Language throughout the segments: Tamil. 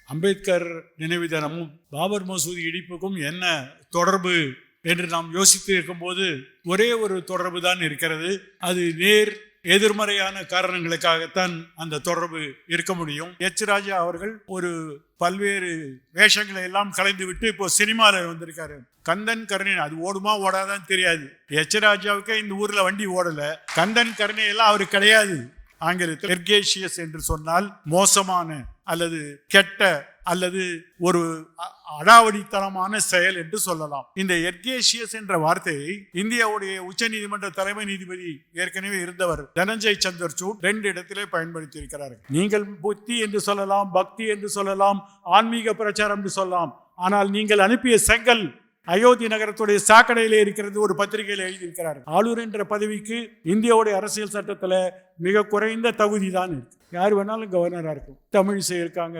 அம்பேத்கர் நினைவு தினமும் பாபர் மசூதி இடிப்புக்கும் என்ன தொடர்பு என்று நாம் யோசித்து இருக்கும்போது ஒரே ஒரு தொடர்பு தான் இருக்கிறது. அது நேர் எதிர்மறையான காரணங்களுக்காகத்தான் அந்த தொடர்பு இருக்க முடியும். எச் ராஜா அவர்கள் ஒரு பல்வேறு வேஷங்களை எல்லாம் கலைந்து விட்டு இப்போ சினிமாவில் வந்திருக்காரு. கந்தன் கருணை அது ஓடுமா ஓடாதான் தெரியாது. எச் ராஜாவுக்கே இந்த ஊர்ல வண்டி ஓடல. கந்தன் கருணை எல்லாம் அவருக்கு கிடையாது. ஆங்கிலத்தில் எர்கேஷியஸ் என்று சொன்னால் மோசமான அல்லது கெட்ட அல்லது ஒரு அடாவடித்தனமான செயல் என்று சொல்லலாம். இந்த எர்கேஷியஸ் என்ற வார்த்தையை இந்தியாவுடைய உச்ச நீதிமன்ற தலைமை நீதிபதி ஏற்கனவே இருந்தவர் தனஞ்சய் சந்திரசூட் 2 இடத்திலே பயன்படுத்தி இருக்கிறார்கள். நீங்கள் புத்தி என்று சொல்லலாம், பக்தி என்று சொல்லலாம், ஆன்மீக பிரச்சாரம் என்று சொல்லலாம். ஆனால் நீங்கள் அனுப்பிய செங்கல் அயோத்தி நகரத்துடைய சாக்கடையிலே இருக்கிறது. ஒரு பத்திரிகையில் எழுதியிருக்கிறார். ஆளுநர் என்ற பதவிக்கு இந்தியாவுடைய அரசியல் சட்டத்தில் மிக குறைந்த தகுதி தான் இருக்கு. யார் வேணாலும் கவர்னராக இருக்கும். தமிழிசை இருக்காங்க,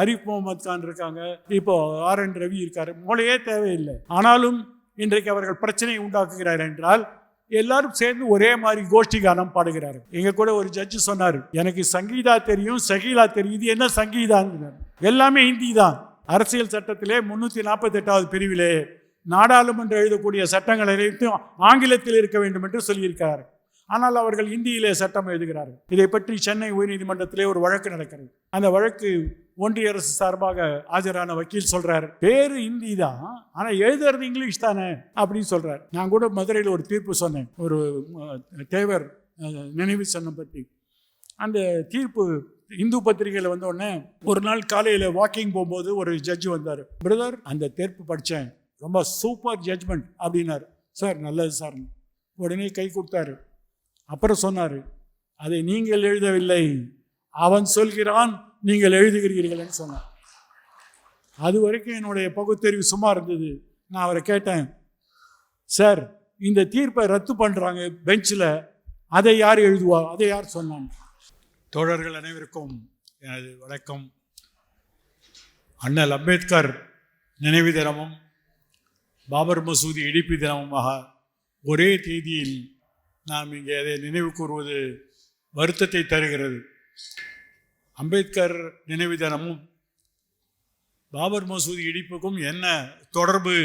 அரிஃப் முகமது கான் இருக்காங்க, இப்போ RN ரவி இருக்காரு. மொழியே தேவையில்லை. ஆனாலும் இன்றைக்கு அவர்கள் பிரச்சனையை உண்டாக்குகிறார் என்றால் எல்லாரும் சேர்ந்து ஒரே மாதிரி கோஷ்டி கானம் பாடுகிறார்கள். எங்க கூட ஒரு ஜட்ஜு சொன்னார், எனக்கு சங்கீதா தெரியும், சகீலா தெரியும், இது என்ன சங்கீதான்னு. எல்லாமே ஹிந்தி தான். அரசியல் சட்டத்திலே 348வது பிரிவிலே நாடாளுமன்றம் எழுதக்கூடிய சட்டங்கள் அனைத்தும் ஆங்கிலத்தில் இருக்க வேண்டும் என்று சொல்லியிருக்கிறார். ஆனால் அவர்கள் இந்தியிலே சட்டம் எழுதுகிறார்கள். இதை பற்றி சென்னை உயர்நீதிமன்றத்திலே ஒரு வழக்கு நடக்கிறது. அந்த வழக்கு ஒன்றிய அரசு சார்பாக ஆஜரான வக்கீல் சொல்றார், பேரு ஹிந்தி தான், ஆனா எழுதுறது இங்கிலீஷ் தானே அப்படின்னு சொல்றார். நான் கூட மதுரையில் ஒரு தீர்ப்பு சொன்னேன், ஒரு தேவர் நினைவு சின்னம் பற்றி. அந்த தீர்ப்பு இந்து பத்திரிகையில் வந்த உடனே ஒரு நாள் காலையில் வாக்கிங் போகும்போது ஒரு ஜட்ஜு வந்தார். பிரதர், அந்த தீர்ப்பு படித்தேன், ரொம்ப சூப்பர் ஜட்ஜ்மெண்ட் அப்படின்னாரு. சார் நல்லது சார். உடனே கை கொடுத்தாரு. அப்புறம் சொன்னார், அதை நீங்கள் எழுதவில்லை, அவன் சொல்கிறான், நீங்கள் எழுதுகிறீர்கள்னு சொன்னார். அது வரைக்கும் என்னுடைய பகுத்தறிவு சும்மா இருந்தது. நான் அவரை கேட்டேன், சார் இந்த தீர்ப்பை ரத்து பண்ணுறாங்க பெஞ்சில், அதை யார் எழுதுவா, அதை யார் சொன்னாங்க? தோழர்கள் அனைவருக்கும் எனது வணக்கம். அண்ணல் அம்பேத்கர் நினைவு தினமும் பாபர் மசூதி இடிப்பு தினமுமாக ஒரே தேதியில் நாம் இங்கே அதை நினைவு கூறுவது வருத்தத்தை தருகிறது. அம்பேத்கர் நினைவு தினமும் பாபர் மசூதி இடிப்புக்கும் என்ன தொடர்பு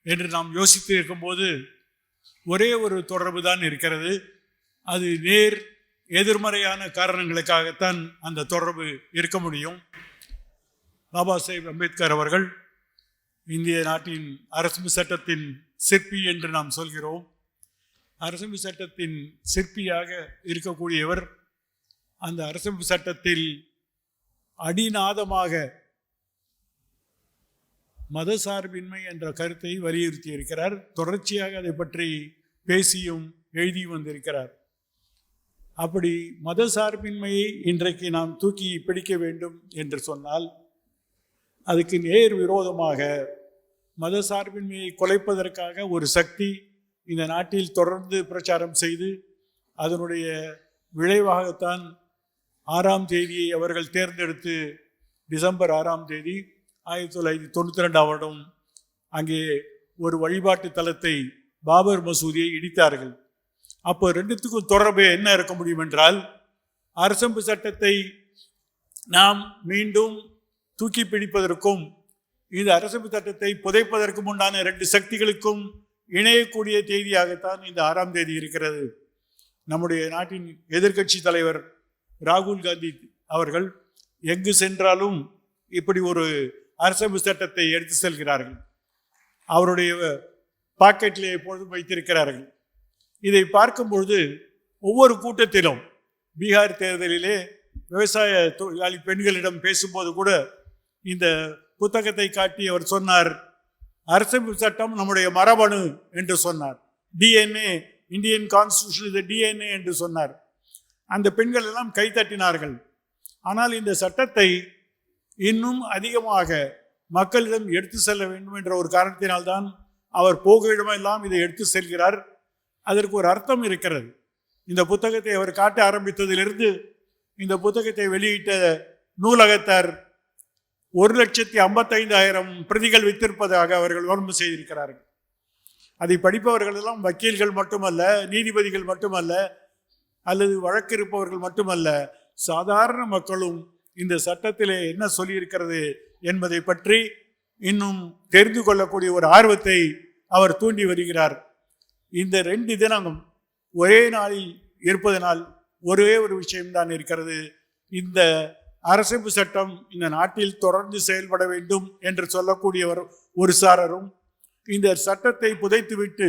என்று நாம் யோசித்து இருக்கும்போது ஒரே ஒரு தொடர்பு தான் இருக்கிறது. அது நேர் எதிர்மறையான காரணங்களுக்காகத்தான் அந்த தொடர்பு இருக்க முடியும். பாபா சாஹேப் அம்பேத்கர் அவர்கள் இந்திய நாட்டின் அரசமைப்பு சட்டத்தின் சிற்பி என்று நாம் சொல்கிறோம். அரசமைப்பு சட்டத்தின் சிற்பியாக இருக்கக்கூடியவர் அந்த அரசமைப்பு சட்டத்தில் அடிநாதமாக மதசார்பின்மை என்ற கருத்தை வலியுறுத்தி இருக்கிறார். தொடர்ச்சியாக அதை பற்றி பேசியும் எழுதி வந்திருக்கிறார். அப்படி மதசார்பின்மையை இன்றைக்கு நாம் தூக்கி பிடிக்க வேண்டும் என்று சொன்னால் அதுக்கு நேர் விரோதமாக மதசார்பின்மையை குலைப்பதற்காக ஒரு சக்தி இந்த நாட்டில் தொடர்ந்து பிரச்சாரம் செய்து அதனுடைய விளைவாகத்தான் 6ஆம் தேதியை அவர்கள் தேர்ந்தெடுத்து டிசம்பர் 6ஆம் தேதி 1992ஆம் வருடம் அங்கே ஒரு வழிபாட்டு தலத்தை பாபர் மசூதியை இடித்தார்கள். அப்போ ரெண்டுத்துக்கும் தொடர்பு என்ன இருக்க முடியும் என்றால், அரசமைப்பு சட்டத்தை நாம் மீண்டும் தூக்கி பிடிப்பதற்கும் இந்த அரசமைப்பு சட்டத்தை புதைப்பதற்கும் உண்டான 2 சக்திகளுக்கும் இணையக்கூடிய தேதியாகத்தான் இந்த 6ஆம் தேதி இருக்கிறது. நம்முடைய நாட்டின் எதிர்க்கட்சி தலைவர் ராகுல் காந்தி அவர்கள் எங்கு சென்றாலும் இப்படி ஒரு அரசமைப்பு சட்டத்தை எடுத்து செல்கிறார்கள். அவருடைய பாக்கெட்டிலே எப்பொழுதும் வைத்திருக்கிறார்கள். இதை பார்க்கும்பொழுது ஒவ்வொரு கூட்டத்திலும் பீகார் தேர்தலிலே விவசாய தொழிலாளி பெண்களிடம் பேசும்போது கூட இந்த புத்தகத்தை காட்டி அவர் சொன்னார், அரசமைப்பு சட்டம் நம்முடைய மரபணு என்று சொன்னார். DNA, இந்தியன் கான்ஸ்டிடியூஷன் இது DNA என்று சொன்னார். அந்த பெண்கள் எல்லாம் கைத்தட்டினார்கள். ஆனால் இந்த சட்டத்தை இன்னும் அதிகமாக மக்களிடம் எடுத்து செல்ல வேண்டும் என்ற ஒரு காரணத்தினால்தான் அவர் போக இடமெல்லாம் இதை எடுத்து செல்கிறார். அதற்கு ஒரு அர்த்தம் இருக்கிறது. இந்த புத்தகத்தை அவர் காட்ட ஆரம்பித்ததிலிருந்து இந்த புத்தகத்தை வெளியிட்ட நூலகத்தார் 1,55,000 பிரதிகள் வித்திருப்பதாக அவர்கள் விளம்பரம் செய்திருக்கிறார்கள். அதை படிப்பவர்கள் எல்லாம் வக்கீல்கள் மட்டுமல்ல, நீதிபதிகள் மட்டுமல்ல, அல்லது வழக்கு இருப்பவர்கள் மட்டுமல்ல, சாதாரண மக்களும் இந்த சட்டத்திலே என்ன சொல்லியிருக்கிறது என்பதை பற்றி இன்னும் தெரிந்து கொள்ளக்கூடிய ஒரு ஆர்வத்தை அவர் தூண்டி வருகிறார். இந்த 2 தினமும் ஒரே நாளில் இருப்பதனால் ஒரே ஒரு விஷயம்தான் இருக்கிறது. இந்த அரசமைப்பு சட்டம் இந்த நாட்டில் தொடர்ந்து செயல்பட வேண்டும் என்று சொல்லக்கூடியவர் ஒரு சாரரும், இந்த சட்டத்தை புதைத்துவிட்டு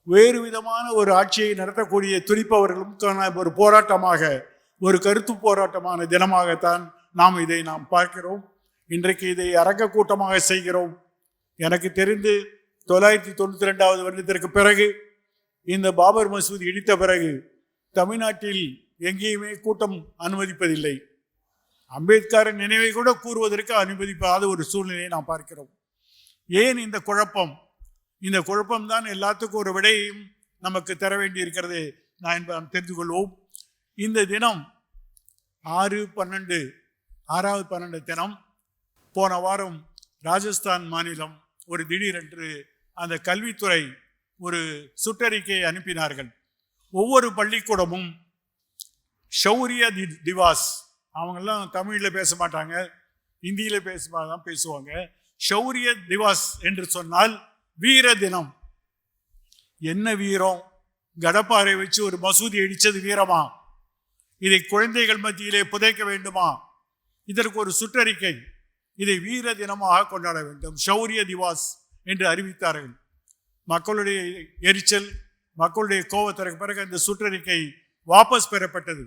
வேறு விதமான ஒரு ஆட்சியை நடத்தக்கூடிய துடிப்பவர்களும் ஒரு போராட்டமாக, ஒரு கருத்து போராட்டமான தினமாகத்தான் நாம் பார்க்கிறோம். இன்றைக்கு இதை அரங்க கூட்டமாக செய்கிறோம். எனக்கு தெரிந்து 992 வருடத்திற்கு பிறகு இந்த பாபர் மசூதி இடித்த பிறகு தமிழ்நாட்டில் எங்கேயுமே கூட்டம் அனுமதிப்பதில்லை. அம்பேத்கரின் நினைவை கூட கூறுவதற்கு அனுமதிக்காத ஒரு சூழ்நிலையை நாம் பார்க்கிறோம். ஏன் இந்த குழப்பம்? இந்த குழப்பம்தான் எல்லாத்துக்கும் ஒரு விடையையும் நமக்கு தர வேண்டி இருக்கிறது. நாம் தெரிந்து கொள்வோம். இந்த தினம் 6/12 தினம் போன வாரம் ராஜஸ்தான் மாநிலம் ஒரு திடீரென்று அந்த கல்வித்துறை ஒரு சுற்றறிக்கையை அனுப்பினார்கள். ஒவ்வொரு பள்ளிக்கூடமும் ஷௌரிய திவாஸ், அவங்கெல்லாம் தமிழில் பேச மாட்டாங்க, இந்தியில் தான் பேசுவாங்க. ஷௌரிய திவாஸ் என்று சொன்னால் வீர தினம். என்ன வீரம்? கடப்பாறை வச்சு ஒரு மசூதி அடிச்சது வீரமா? இதை குழந்தைகள் மத்தியிலே புதைக்க வேண்டுமா? இதற்கு ஒரு சுற்றறிக்கை, இதை வீர தினமாக கொண்டாட வேண்டும், ஷௌரிய திவாஸ் என்று அறிவித்தார்கள். மக்களுடைய எரிச்சல், மக்களுடைய கோபத்திற்கு பிறகு அந்த சுற்றறிக்கை வாபஸ் பெறப்பட்டது.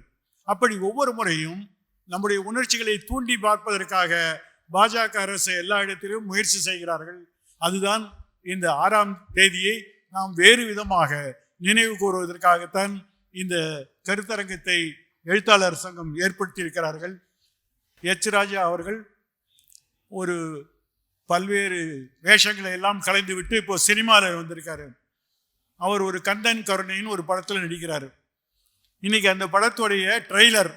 அப்படி ஒவ்வொரு முறையும் நம்முடைய உணர்ச்சிகளை தூண்டி பார்ப்பதற்காக பாஜக அரசு எல்லா இடத்திலும் முயற்சி செய்கிறார்கள். அதுதான் இந்த 6ஆம் தேதியை நாம் வேறு விதமாக நினைவு கூறுவதற்காகத்தான் இந்த கருத்தரங்கத்தை எழுத்தாளர் சங்கம் ஏற்படுத்தி இருக்கிறார்கள். எச் ராஜா அவர்கள் ஒரு பல்வேறு வேஷங்களை எல்லாம் கலைந்து விட்டு இப்போ சினிமாவில் வந்திருக்காரு. அவர் ஒரு கந்தன் கருணைன்னு ஒரு படத்தில் நடிக்கிறார். இன்னைக்கு அந்த படத்துடைய ட்ரெய்லர்,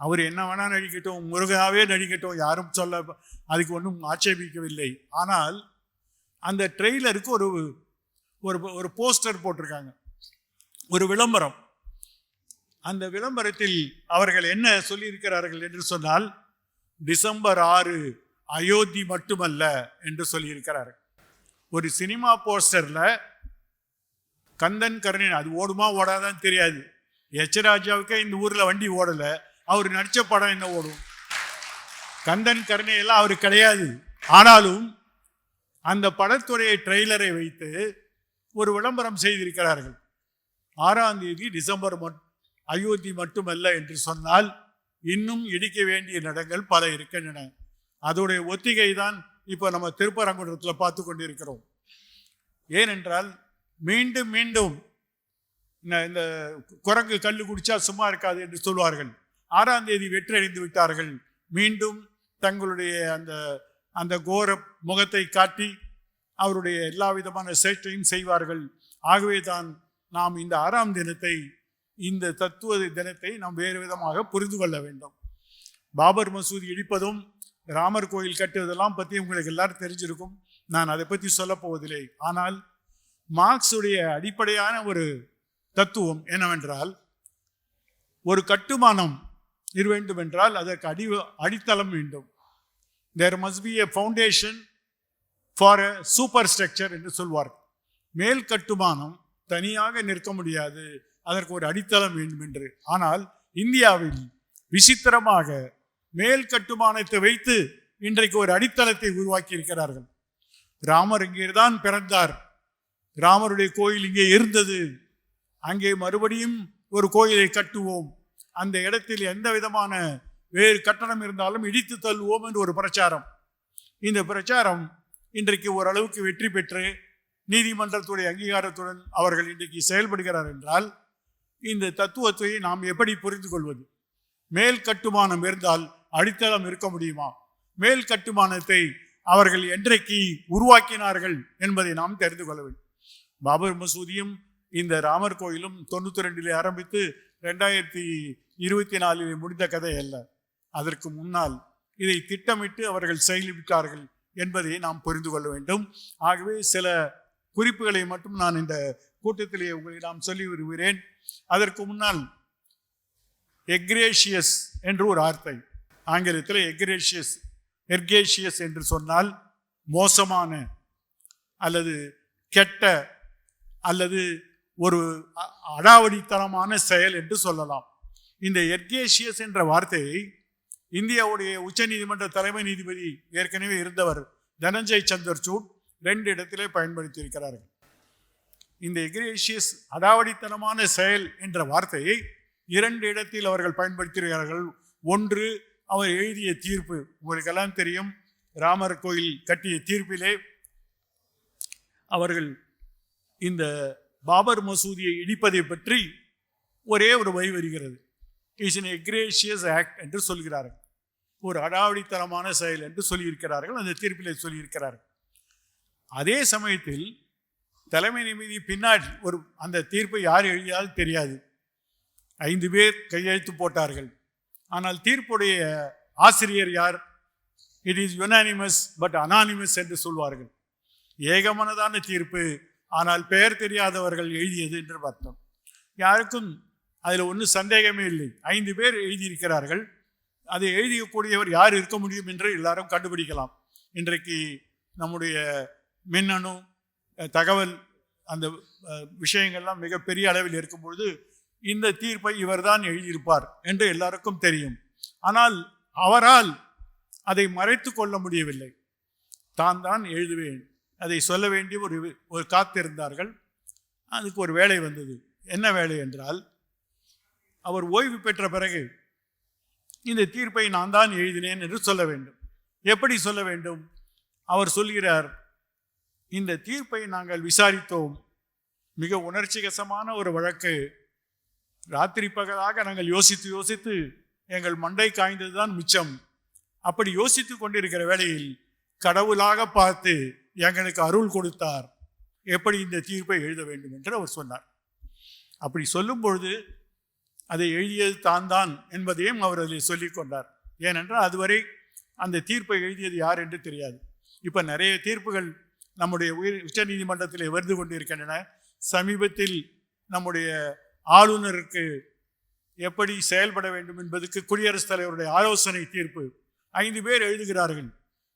அவர் என்ன வேணா நடிக்கட்டும், முருகனாவே நடிக்கட்டும், யாரும் சொல்ல அதுக்கு ஒன்றும் ஆட்சேபிக்கவில்லை. ஆனால் அந்த ட்ரெய்லருக்கு ஒரு ஒரு போஸ்டர் போட்டிருக்காங்க, ஒரு விளம்பரம். அந்த விளம்பரத்தில் அவர்கள் என்ன சொல்லியிருக்கிறார்கள் என்று சொன்னால், டிசம்பர் 6 அயோத்தி மட்டுமல்ல என்று சொல்லியிருக்கிறார்கள். ஒரு சினிமா போஸ்டர்ல கந்தன் கருணை, அது ஓடுமா ஓடாதான் தெரியாது. எச் ராஜாவுக்கே இந்த ஊர்ல வண்டி ஓடல, அவர் நடிச்ச படம் என்ன ஓடும்? கந்தன் கருணை எல்லாம் அவரு கிடையாது. ஆனாலும் அந்த படத்துடைய ட்ரெய்லரை வைத்து ஒரு விளம்பரம் செய்திருக்கிறார்கள். 6ஆம் தேதி டிசம்பர் அயோத்தி மட்டுமல்ல என்று சொன்னால் இன்னும் இடிக்க வேண்டிய இடங்கள் பல இருக்கின்றன. அதோடைய ஒத்திகை தான் இப்போ நம்ம திருப்பரங்குன்றத்தில் பார்த்து கொண்டிருக்கிறோம். ஏனென்றால் மீண்டும் மீண்டும் இந்த குரங்கு கல்லு குடிச்சா சும்மா இருக்காது என்று சொல்வார்கள். 6ஆம் தேதி வெற்றடைந்து விட்டார்கள். மீண்டும் தங்களுடைய அந்த கோர முகத்தை காட்டி அவருடைய எல்லா விதமான சேட்டையும் செய்வார்கள். ஆகவே தான் நாம் இந்த 6ஆம் தினத்தை, இந்த தத்துவ தினத்தை நாம் வேறு விதமாக புரிந்து கொள்ள வேண்டும். பாபர் மசூதி இடிப்பதும் ராமர் கோயில் கட்டுவதெல்லாம் பற்றி உங்களுக்கு எல்லாரும் தெரிஞ்சிருக்கும். நான் அதை பற்றி சொல்ல போவதில்லை. ஆனால் மார்க்ஸுடைய அடிப்படையான ஒரு தத்துவம் என்னவென்றால், ஒரு கட்டுமானம் வேண்டும் என்றால் அதற்கு அடித்தளம் வேண்டும். There must be a foundation for a superstructure என்று சொல்வார். மேல் கட்டுமானம் தனியாக நிற்க முடியாது, அதற்கு ஒரு அடித்தளம் வேண்டும் என்று. ஆனால் இந்தியாவில் விசித்திரமாக மேல் கட்டுமானத்தை வைத்து இன்றைக்கு ஒரு அடித்தளத்தை உருவாக்கி இருக்கிறார்கள். ராமர் இங்கே தான் பிறந்தார், ராமருடைய கோயில் இங்கே இருந்தது, அங்கே மறுபடியும் ஒரு கோயிலை கட்டுவோம், அந்த இடத்தில் எந்த விதமான வேறு கட்டணம் இருந்தாலும் இடித்து தள்ளுவோம் என்று ஒரு பிரச்சாரம். இந்த பிரச்சாரம் இன்றைக்கு ஓரளவுக்கு வெற்றி பெற்று நீதிமன்றத்துடைய அங்கீகாரத்துடன் அவர்கள் இன்றைக்கு செயல்படுகிறார் என்றால், இந்த தத்துவத்தை நாம் எப்படி புரிந்து கொள்வது? மேல் கட்டுமானம் இருந்தால் அடித்தளம் இருக்க முடியுமா? மேல் கட்டுமானத்தை அவர்கள் என்றைக்கு உருவாக்கினார்கள் என்பதை நாம் தெரிந்து கொள்ள வேண்டும். பாபர் மசூதியும் இந்த ராமர் கோயிலும் 92 ஆரம்பித்து 2024 முடிந்த கதை அல்ல. அதற்கு முன்னால் இதை திட்டமிட்டு அவர்கள் செயல்பட்டார்கள் என்பதை நாம் புரிந்து கொள்ள வேண்டும். ஆகவே சில குறிப்புகளை மட்டும் நான் இந்த கூட்டத்திலே உங்களிடம் சொல்லி வருகிறேன். அதற்கு முன்னால் எக்ரேஷியஸ் என்று ஒரு வார்த்தை. ஆங்கிலத்தில் எர்கேஷியஸ் என்று சொன்னால் மோசமான அல்லது கெட்ட அல்லது ஒரு அடாவடித்தனமான செயல் என்று சொல்லலாம். இந்த எர்கேஷியஸ் என்ற வார்த்தையை இந்தியாவுடைய உச்ச நீதிமன்ற தலைமை நீதிபதி ஏற்கனவே இருந்தவர் தனஞ்சய் சந்திரசூட் 2 இடத்திலே பயன்படுத்தியிருக்கிறார்கள். இந்த எர்கேஷியஸ் அடாவடித்தனமான செயல் என்ற வார்த்தையை 2 இடத்தில் அவர்கள் பயன்படுத்தியிருக்கிறார்கள். ஒன்று, அவர் எழுதிய தீர்ப்பு. உங்களுக்கெல்லாம் தெரியும், ராமர் கோயில் கட்டிய தீர்ப்பிலே அவர்கள் இந்த பாபர் மசூதியை இடிப்பதை பற்றி ஒரே ஒரு வரி வருகிறது. இட்ஸ் an egregious act என்று சொல்கிறார்கள். ஒரு அடாவடித்தனமான செயல் என்று சொல்லியிருக்கிறார்கள், அந்த தீர்ப்பிலே சொல்லியிருக்கிறார்கள். அதே சமயத்தில் தலைமை நீதிபதி பின்னாடி அந்த தீர்ப்பை யார் எழுதியாலும் தெரியாது, 5 பேர் கையெழுத்து போட்டார்கள். ஆனால் தீர்ப்புடைய ஆசிரியர் யார்? It is unanimous but anonymous என்று சொல்வார்கள். ஏகமனதான தீர்ப்பு, ஆனால் பெயர் தெரியாதவர்கள் எழுதியது என்று பார்த்தோம். யாருக்கும் அதில் ஒன்றும் சந்தேகமே இல்லை. 5 பேர் எழுதியிருக்கிறார்கள். அதை எழுதியக்கூடியவர் யார் இருக்க முடியும் என்று எல்லாரும் கண்டுபிடிக்கலாம். இன்றைக்கு நம்முடைய மின்னணு தகவல் அந்த விஷயங்கள்லாம் மிகப்பெரிய அளவில் இருக்கும் பொழுது இந்த தீர்ப்பை இவர்தான் எழுதியிருப்பார் என்று எல்லாருக்கும் தெரியும். ஆனால் அவரால் அதை மறைத்து கொள்ள முடியவில்லை. தான் எழுதுவேன் அதை சொல்ல வேண்டிய ஒரு காத்திருந்தார்கள். அதுக்கு ஒரு வேலை வந்தது. என்ன வேலை என்றால், அவர் ஓய்வு பெற்ற பிறகு இந்த தீர்ப்பை நான் தான் எழுதினேன் என்று சொல்ல வேண்டும். எப்படி சொல்ல வேண்டும்? அவர் சொல்கிறார், இந்த தீர்ப்பை நாங்கள் விசாரித்தோம், மிக உணர்ச்சிகசமான ஒரு வழக்கு, ராத்திரி பகலாக நாங்கள் யோசித்து எங்கள் மண்டை காய்ந்ததுதான் மிச்சம். அப்படி யோசித்து கொண்டிருக்கிற வேளையில் கடவுளாக பார்த்து எங்களுக்கு அருள் கொடுத்தார், எப்படி இந்த தீர்ப்பை எழுத வேண்டும் என்று அவர் சொன்னார். அப்படி சொல்லும் பொழுது அதை எழுதியது தான் என்பதையும் அவர் அதில் சொல்லிக் கொண்டார். ஏனென்றால் அதுவரை அந்த தீர்ப்பை எழுதியது யார் என்று தெரியாது. இப்போ நிறைய தீர்ப்புகள் நம்முடைய உச்ச நீதிமன்றத்தில் வந்து கொண்டிருக்கின்றன. சமீபத்தில் நம்முடைய ஆளுநருக்கு எப்படி செயல்பட வேண்டும் என்பதற்கு குடியரசுத் தலைவருடைய ஆலோசனை தீர்ப்பு 5 பேர் எழுதுகிறார்கள்.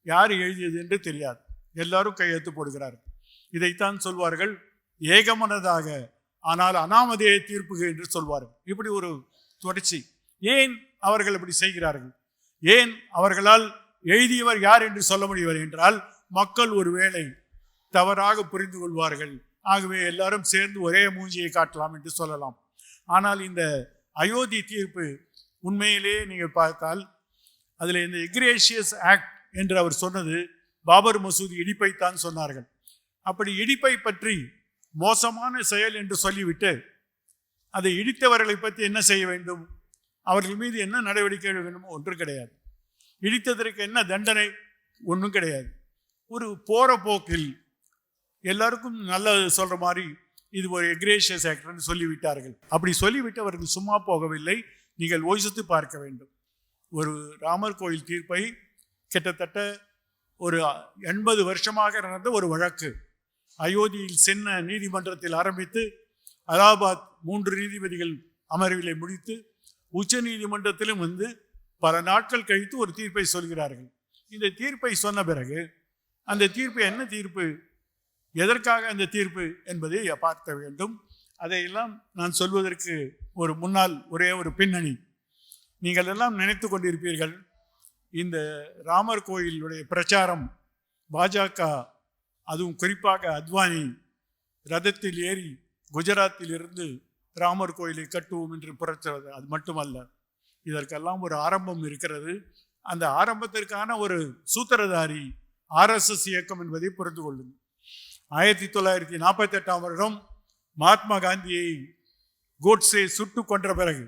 யார் எழுதியது என்று தெரியாது, எல்லாரும் கையெழுத்து போடுகிறார்கள். இதைத்தான் சொல்வார்கள் ஏகமனதாக ஆனால் அனாமதேய தீர்ப்பு என்று சொல்வார்கள். இப்படி ஒரு தொடர்ச்சி. ஏன் அவர்கள் இப்படி செய்கிறார்கள்? ஏன் அவர்களால் எழுதியவர் யார் என்று சொல்ல முடியவில்லை என்றால், மக்கள் ஒருவேளை தவறாக புரிந்து கொள்வார்கள், ஆகவே எல்லாரும் சேர்ந்து ஒரே மூஞ்சியை காட்டலாம் என்று சொல்லலாம். ஆனால் இந்த அயோத்தி தீர்ப்பு உண்மையிலே நீங்கள் பார்த்தால் அதில் இந்த எக்ரேஷியஸ் ஆக்ட் என்று அவர் சொன்னது பாபர் மசூதி இடிப்பைத்தான் சொன்னார்கள். அப்படி இடிப்பை பற்றி மோசமான செயல் என்று சொல்லிவிட்டு அதை இடித்தவர்களை பற்றி என்ன செய்ய வேண்டும், அவர்கள் மீது என்ன நடவடிக்கை எடுக்க வேண்டுமோ ஒன்றும் கிடையாது. இடித்ததற்கு என்ன தண்டனை? ஒன்றும் கிடையாது. ஒரு போற போக்கில் எல்லாருக்கும் நல்லது சொல்ற மாதிரி இது ஒரு எக்ரேஷியஸ் ஆக்ட்னு சொல்லிவிட்டார்கள். அப்படி சொல்லிவிட்டு அவர்கள் சும்மா போகவில்லை. நீங்கள் யோசித்து பார்க்க வேண்டும். ஒரு ராமர் கோயில் தீர்ப்பை கிட்டத்தட்ட ஒரு 80 வருஷமாக நடந்த ஒரு வழக்கு அயோத்தியில் சின்ன நீதிமன்றத்தில் ஆரம்பித்து அலகாபாத் 3 நீதிபதிகள் அமர்விலை முடித்து உச்ச நீதிமன்றத்திலும் வந்து பல நாட்கள் கழித்து ஒரு தீர்ப்பை சொல்கிறார்கள். இந்த தீர்ப்பை சொன்ன பிறகு அந்த தீர்ப்பு என்ன தீர்ப்பு, எதற்காக அந்த தீர்ப்பு என்பதை பார்க்க வேண்டும். அதையெல்லாம் நான் சொல்வதற்கு ஒரு முன்னால் ஒரே ஒரு பின்னணி. நீங்கள் எல்லாம் நினைத்து கொண்டிருப்பீர்கள், இந்த ராமர் கோயிலுடைய பிரச்சாரம் பாஜக, அதுவும் குறிப்பாக அத்வானி ரதத்தில் ஏறி குஜராத்தில் இருந்து ராமர் கோயிலை கட்டுவோம் என்று புறச்சது. அது மட்டுமல்ல, இதற்கெல்லாம் ஒரு ஆரம்பம் இருக்கிறது. அந்த ஆரம்பத்திற்கான ஒரு சூத்திரதாரி RSS இயக்கம் என்பதை புரிந்து கொள்ளுங்கள். 1948ஆம் வருடம் மகாத்மா காந்தியை கோட்ஸே சுட்டு கொன்ற பிறகு,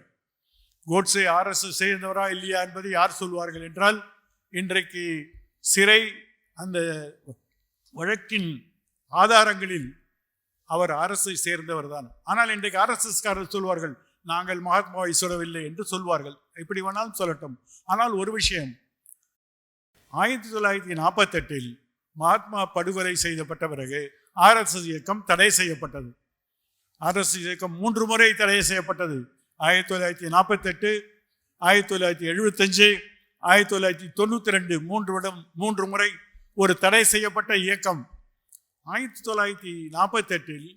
கோட்ஸே RSS சேர்ந்தவரா இல்லையா என்பதை யார் சொல்வார்கள் என்றால், இன்றைக்கு சிறை அந்த வழக்கின் ஆதாரங்களில் அவர் RSS சேர்ந்தவர் தான். ஆனால் இன்றைக்கு RSSகாரர் சொல்வார்கள் நாங்கள் மகாத்மாவை சொல்லவில்லை என்று சொல்வார்கள். இப்படி வேணாலும் சொல்லட்டும். ஆனால் ஒரு விஷயம், 1948 மகாத்மா படுகொலை செய்யப்பட்ட பிறகு RSS இயக்கம் தடை செய்யப்பட்டது. RSS இயக்கம் 3 முறை தடை செய்யப்பட்டது. 1948, 1975, 1992 3 முறை ஒரு தடை செய்யப்பட்ட இயக்கம். 1948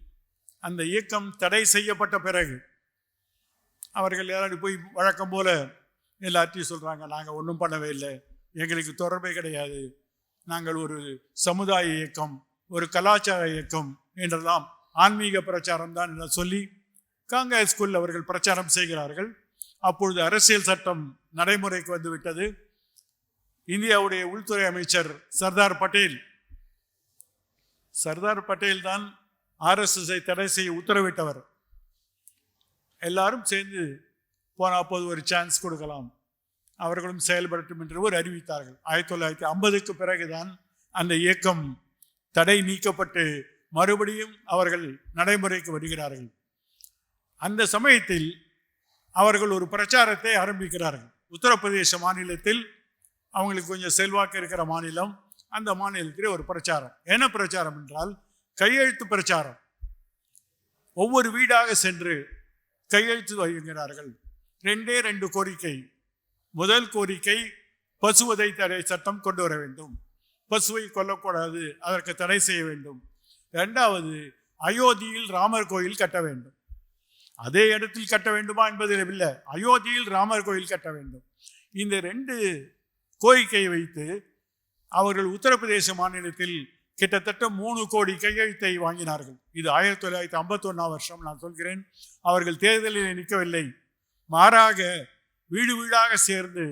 அந்த இயக்கம் தடை செய்யப்பட்ட பிறகு அவர்கள் யாராவது போய் வழக்கம் போல எல்லாத்தையும் சொல்றாங்க, நாங்கள் ஒன்றும் பண்ணவே இல்லை, எங்களுக்கு தொடர்பே கிடையாது, நாங்கள் ஒரு சமுதாய இயக்கம், ஒரு கலாச்சார இயக்கம் என்றெல்லாம் ஆன்மீக பிரச்சாரம் தான் என சொல்லி காங்கிரஸ்குள் அவர்கள் பிரச்சாரம் செய்கிறார்கள். அப்பொழுது அரசியல் சட்டம் நடைமுறைக்கு வந்துவிட்டது. இந்தியாவுடைய உள்துறை அமைச்சர் சர்தார் பட்டேல் தான் RSSஐ தடை செய்ய உத்தரவிட்டவர். எல்லாரும் சேர்ந்து போன அப்போது ஒரு சான்ஸ் கொடுக்கலாம், அவர்களும் செயல்படட்டும் என்று ஒரு அறிவித்தார்கள். 1950க்கு பிறகுதான் அந்த இயக்கம் தடை நீக்கப்பட்டு மறுபடியும் அவர்கள் நடைமுறைக்கு வருகிறார்கள். அந்த சமயத்தில் அவர்கள் ஒரு பிரச்சாரத்தை ஆரம்பிக்கிறார்கள். உத்தரப்பிரதேச மாநிலத்தில் அவங்களுக்கு கொஞ்சம் செல்வாக்கு இருக்கிற மாநிலம். அந்த மாநிலத்தில் ஒரு பிரச்சாரம். என்ன பிரச்சாரம் என்றால் கையெழுத்து பிரச்சாரம். ஒவ்வொரு வீடாக சென்று கையெழுத்து வைக்கிறார்கள். 2 கோரிக்கை. முதல் கோரிக்கை, பசுவதை தடை சட்டம் கொண்டு வர வேண்டும், பசுவை கொல்லக்கூடாது, அதற்கு தடை செய்ய வேண்டும். 2வது, அயோத்தியில் ராமர் கோயில் கட்ட வேண்டும். அதே இடத்தில் கட்ட வேண்டுமா என்பதில் இல்லை, அயோத்தியில் ராமர் கோயில் கட்ட வேண்டும். இந்த 2 கோரிக்கையை வைத்து அவர்கள் உத்தரப்பிரதேச மாநிலத்தில் கிட்டத்தட்ட 3 கோடி கையெழுத்தை வாங்கினார்கள். இது 1951 வருஷம் நான் சொல்கிறேன். அவர்கள் தேர்தலில் நிற்கவில்லை, மாறாக வீடு வீடாக சேர்ந்து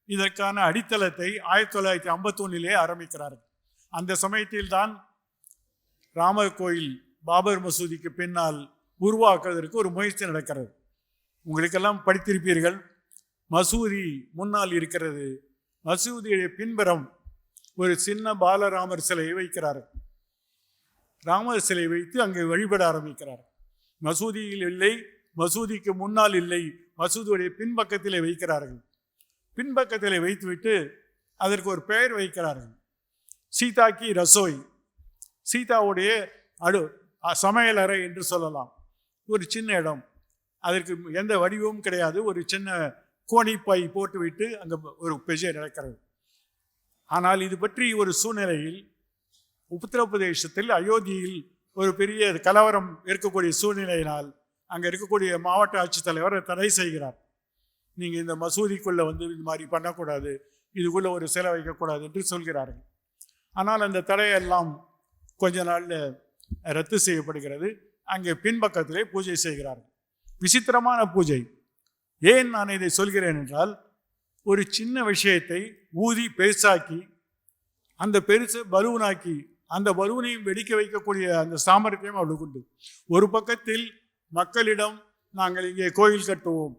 இதற்கான அடித்தளத்தை 1951 ஆரம்பிக்கிறார்கள். அந்த சமயத்தில் தான் ராமர் கோயில் பாபர் மசூதிக்கு பின்னால் உருவாக்குவதற்கு ஒரு முயற்சி நடக்கிறது. உங்களுக்கெல்லாம் படித்திருப்பீர்கள். மசூதி முன்னால் இருக்கிறது, மசூதியுடைய பின்புறம் ஒரு சின்ன பாலராமர் சிலையை வைக்கிறார்கள். ராமர் சிலை வைத்து அங்கே வழிபட ஆரம்பிக்கிறார். மசூதியில் இல்லை, மசூதிக்கு முன்னால் இல்லை, மசூதியுடைய பின்பக்கத்திலே வைக்கிறார்கள். பின்பக்கத்திலே வைத்துவிட்டு அதற்கு ஒரு பெயர் வைக்கிறார்கள், சீதா கி ரசோய், சீதாவுடைய சமையல் அறை என்று சொல்லலாம். ஒரு சின்ன இடம், அதற்கு எந்த வடிவமும் கிடையாது, ஒரு சின்ன கோணிப்பை போட்டுவிட்டு அங்கே ஒரு பூஜை நடக்கிறது. ஆனால் இது பற்றி ஒரு சூழ்நிலையில் உத்தரப்பிரதேசத்தில் அயோத்தியில் ஒரு பெரிய கலவரம் இருக்கக்கூடிய சூழ்நிலையினால் அங்கே இருக்கக்கூடிய மாவட்ட ஆட்சித்தலைவர் தடை செய்கிறார். நீங்கள் இந்த மசூதிக்குள்ளே வந்து இது மாதிரி பண்ணக்கூடாது, இதுக்குள்ளே ஒரு சிலை வைக்கக்கூடாது என்று சொல்கிறார்கள். ஆனால் அந்த தடையெல்லாம் கொஞ்ச நாளில் ரத்து செய்யப்படுகிறது. அங்கே பின்பக்கத்திலே பூஜை செய்கிறார்கள். விசித்திரமான பூஜை. ஏன் நான் இதை சொல்கிறேன் என்றால், ஒரு சின்ன விஷயத்தை ஊதி பெருசாக்கி அந்த பெருசை பலூனாக்கி அந்த பலூனையும் வெடிக்க வைக்கக்கூடிய அந்த சாமர்த்தியம் அவளுக்கு உண்டு. ஒரு பக்கத்தில் மக்களிடம் நாங்கள் இங்கே கோயில் கட்டுவோம்,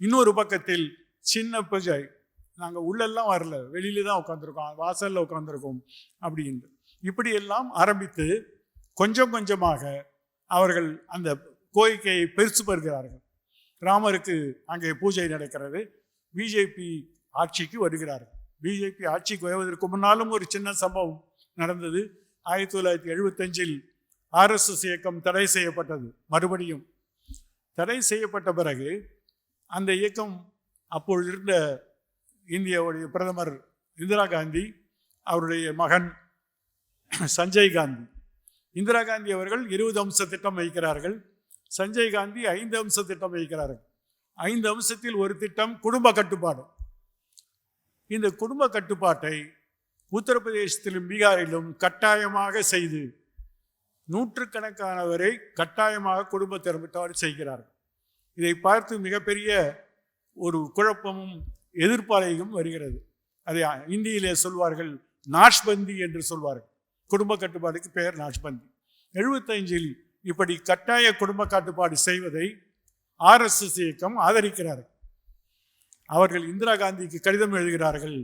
இன்னொரு பக்கத்தில் சின்ன பூஜை, நாங்கள் உள்ளெல்லாம் வரல, வெளியில தான் உட்காந்துருக்கோம், வாசலில் உட்காந்துருக்கோம் அப்படின்னு இப்படியெல்லாம் ஆரம்பித்து கொஞ்சம் கொஞ்சமாக அவர்கள் அந்த கோரிக்கையை பெருசு பெறுகிறார்கள். ராமருக்கு அங்கே பூஜை நடக்கிறது. பிஜேபி ஆட்சிக்கு வருகிறார்கள். பிஜேபி ஆட்சிக்கு வருவதற்கு முன்னாலும் ஒரு சின்ன சம்பவம் நடந்தது. 1975 RSS இயக்கம் தடை செய்யப்பட்டது. மறுபடியும் தடை செய்யப்பட்ட பிறகு அந்த இயக்கம், அப்பொழுது இருந்த இந்தியாவுடைய பிரதமர் இந்திரா காந்தி, அவருடைய மகன் சஞ்சய் காந்தி, இந்திரா காந்தி அவர்கள் 20 அம்ச திட்டம் வைக்கிறார்கள். சஞ்சய் காந்தி 5 அம்ச திட்டம் வைக்கிறார்கள். 5 அம்சத்தில் ஒரு திட்டம் குடும்ப கட்டுப்பாடு. இந்த குடும்ப கட்டுப்பாட்டை உத்தரப்பிரதேசத்திலும் பீகாரிலும் கட்டாயமாக செய்து நூற்றுக்கணக்கானவரை கட்டாயமாக குடும்ப திறமையோடு செய்கிறார்கள். இதை பார்த்து மிகப்பெரிய ஒரு குழப்பமும் எதிர்ப்பாளையும் வருகிறது. அதை இந்தியிலே சொல்வார்கள் நாஷ்பந்தி என்று சொல்வார்கள். குடும்ப கட்டுப்பாடுக்கு பெயர் நாஷ்பந்தி. 75 இப்படி கட்டாய குடும்ப கட்டுப்பாடு செய்வதை RSS இயக்கம் ஆதரிக்கிறார்கள். அவர்கள் இந்திரா காந்திக்கு கடிதம் எழுதுகிறார்கள்,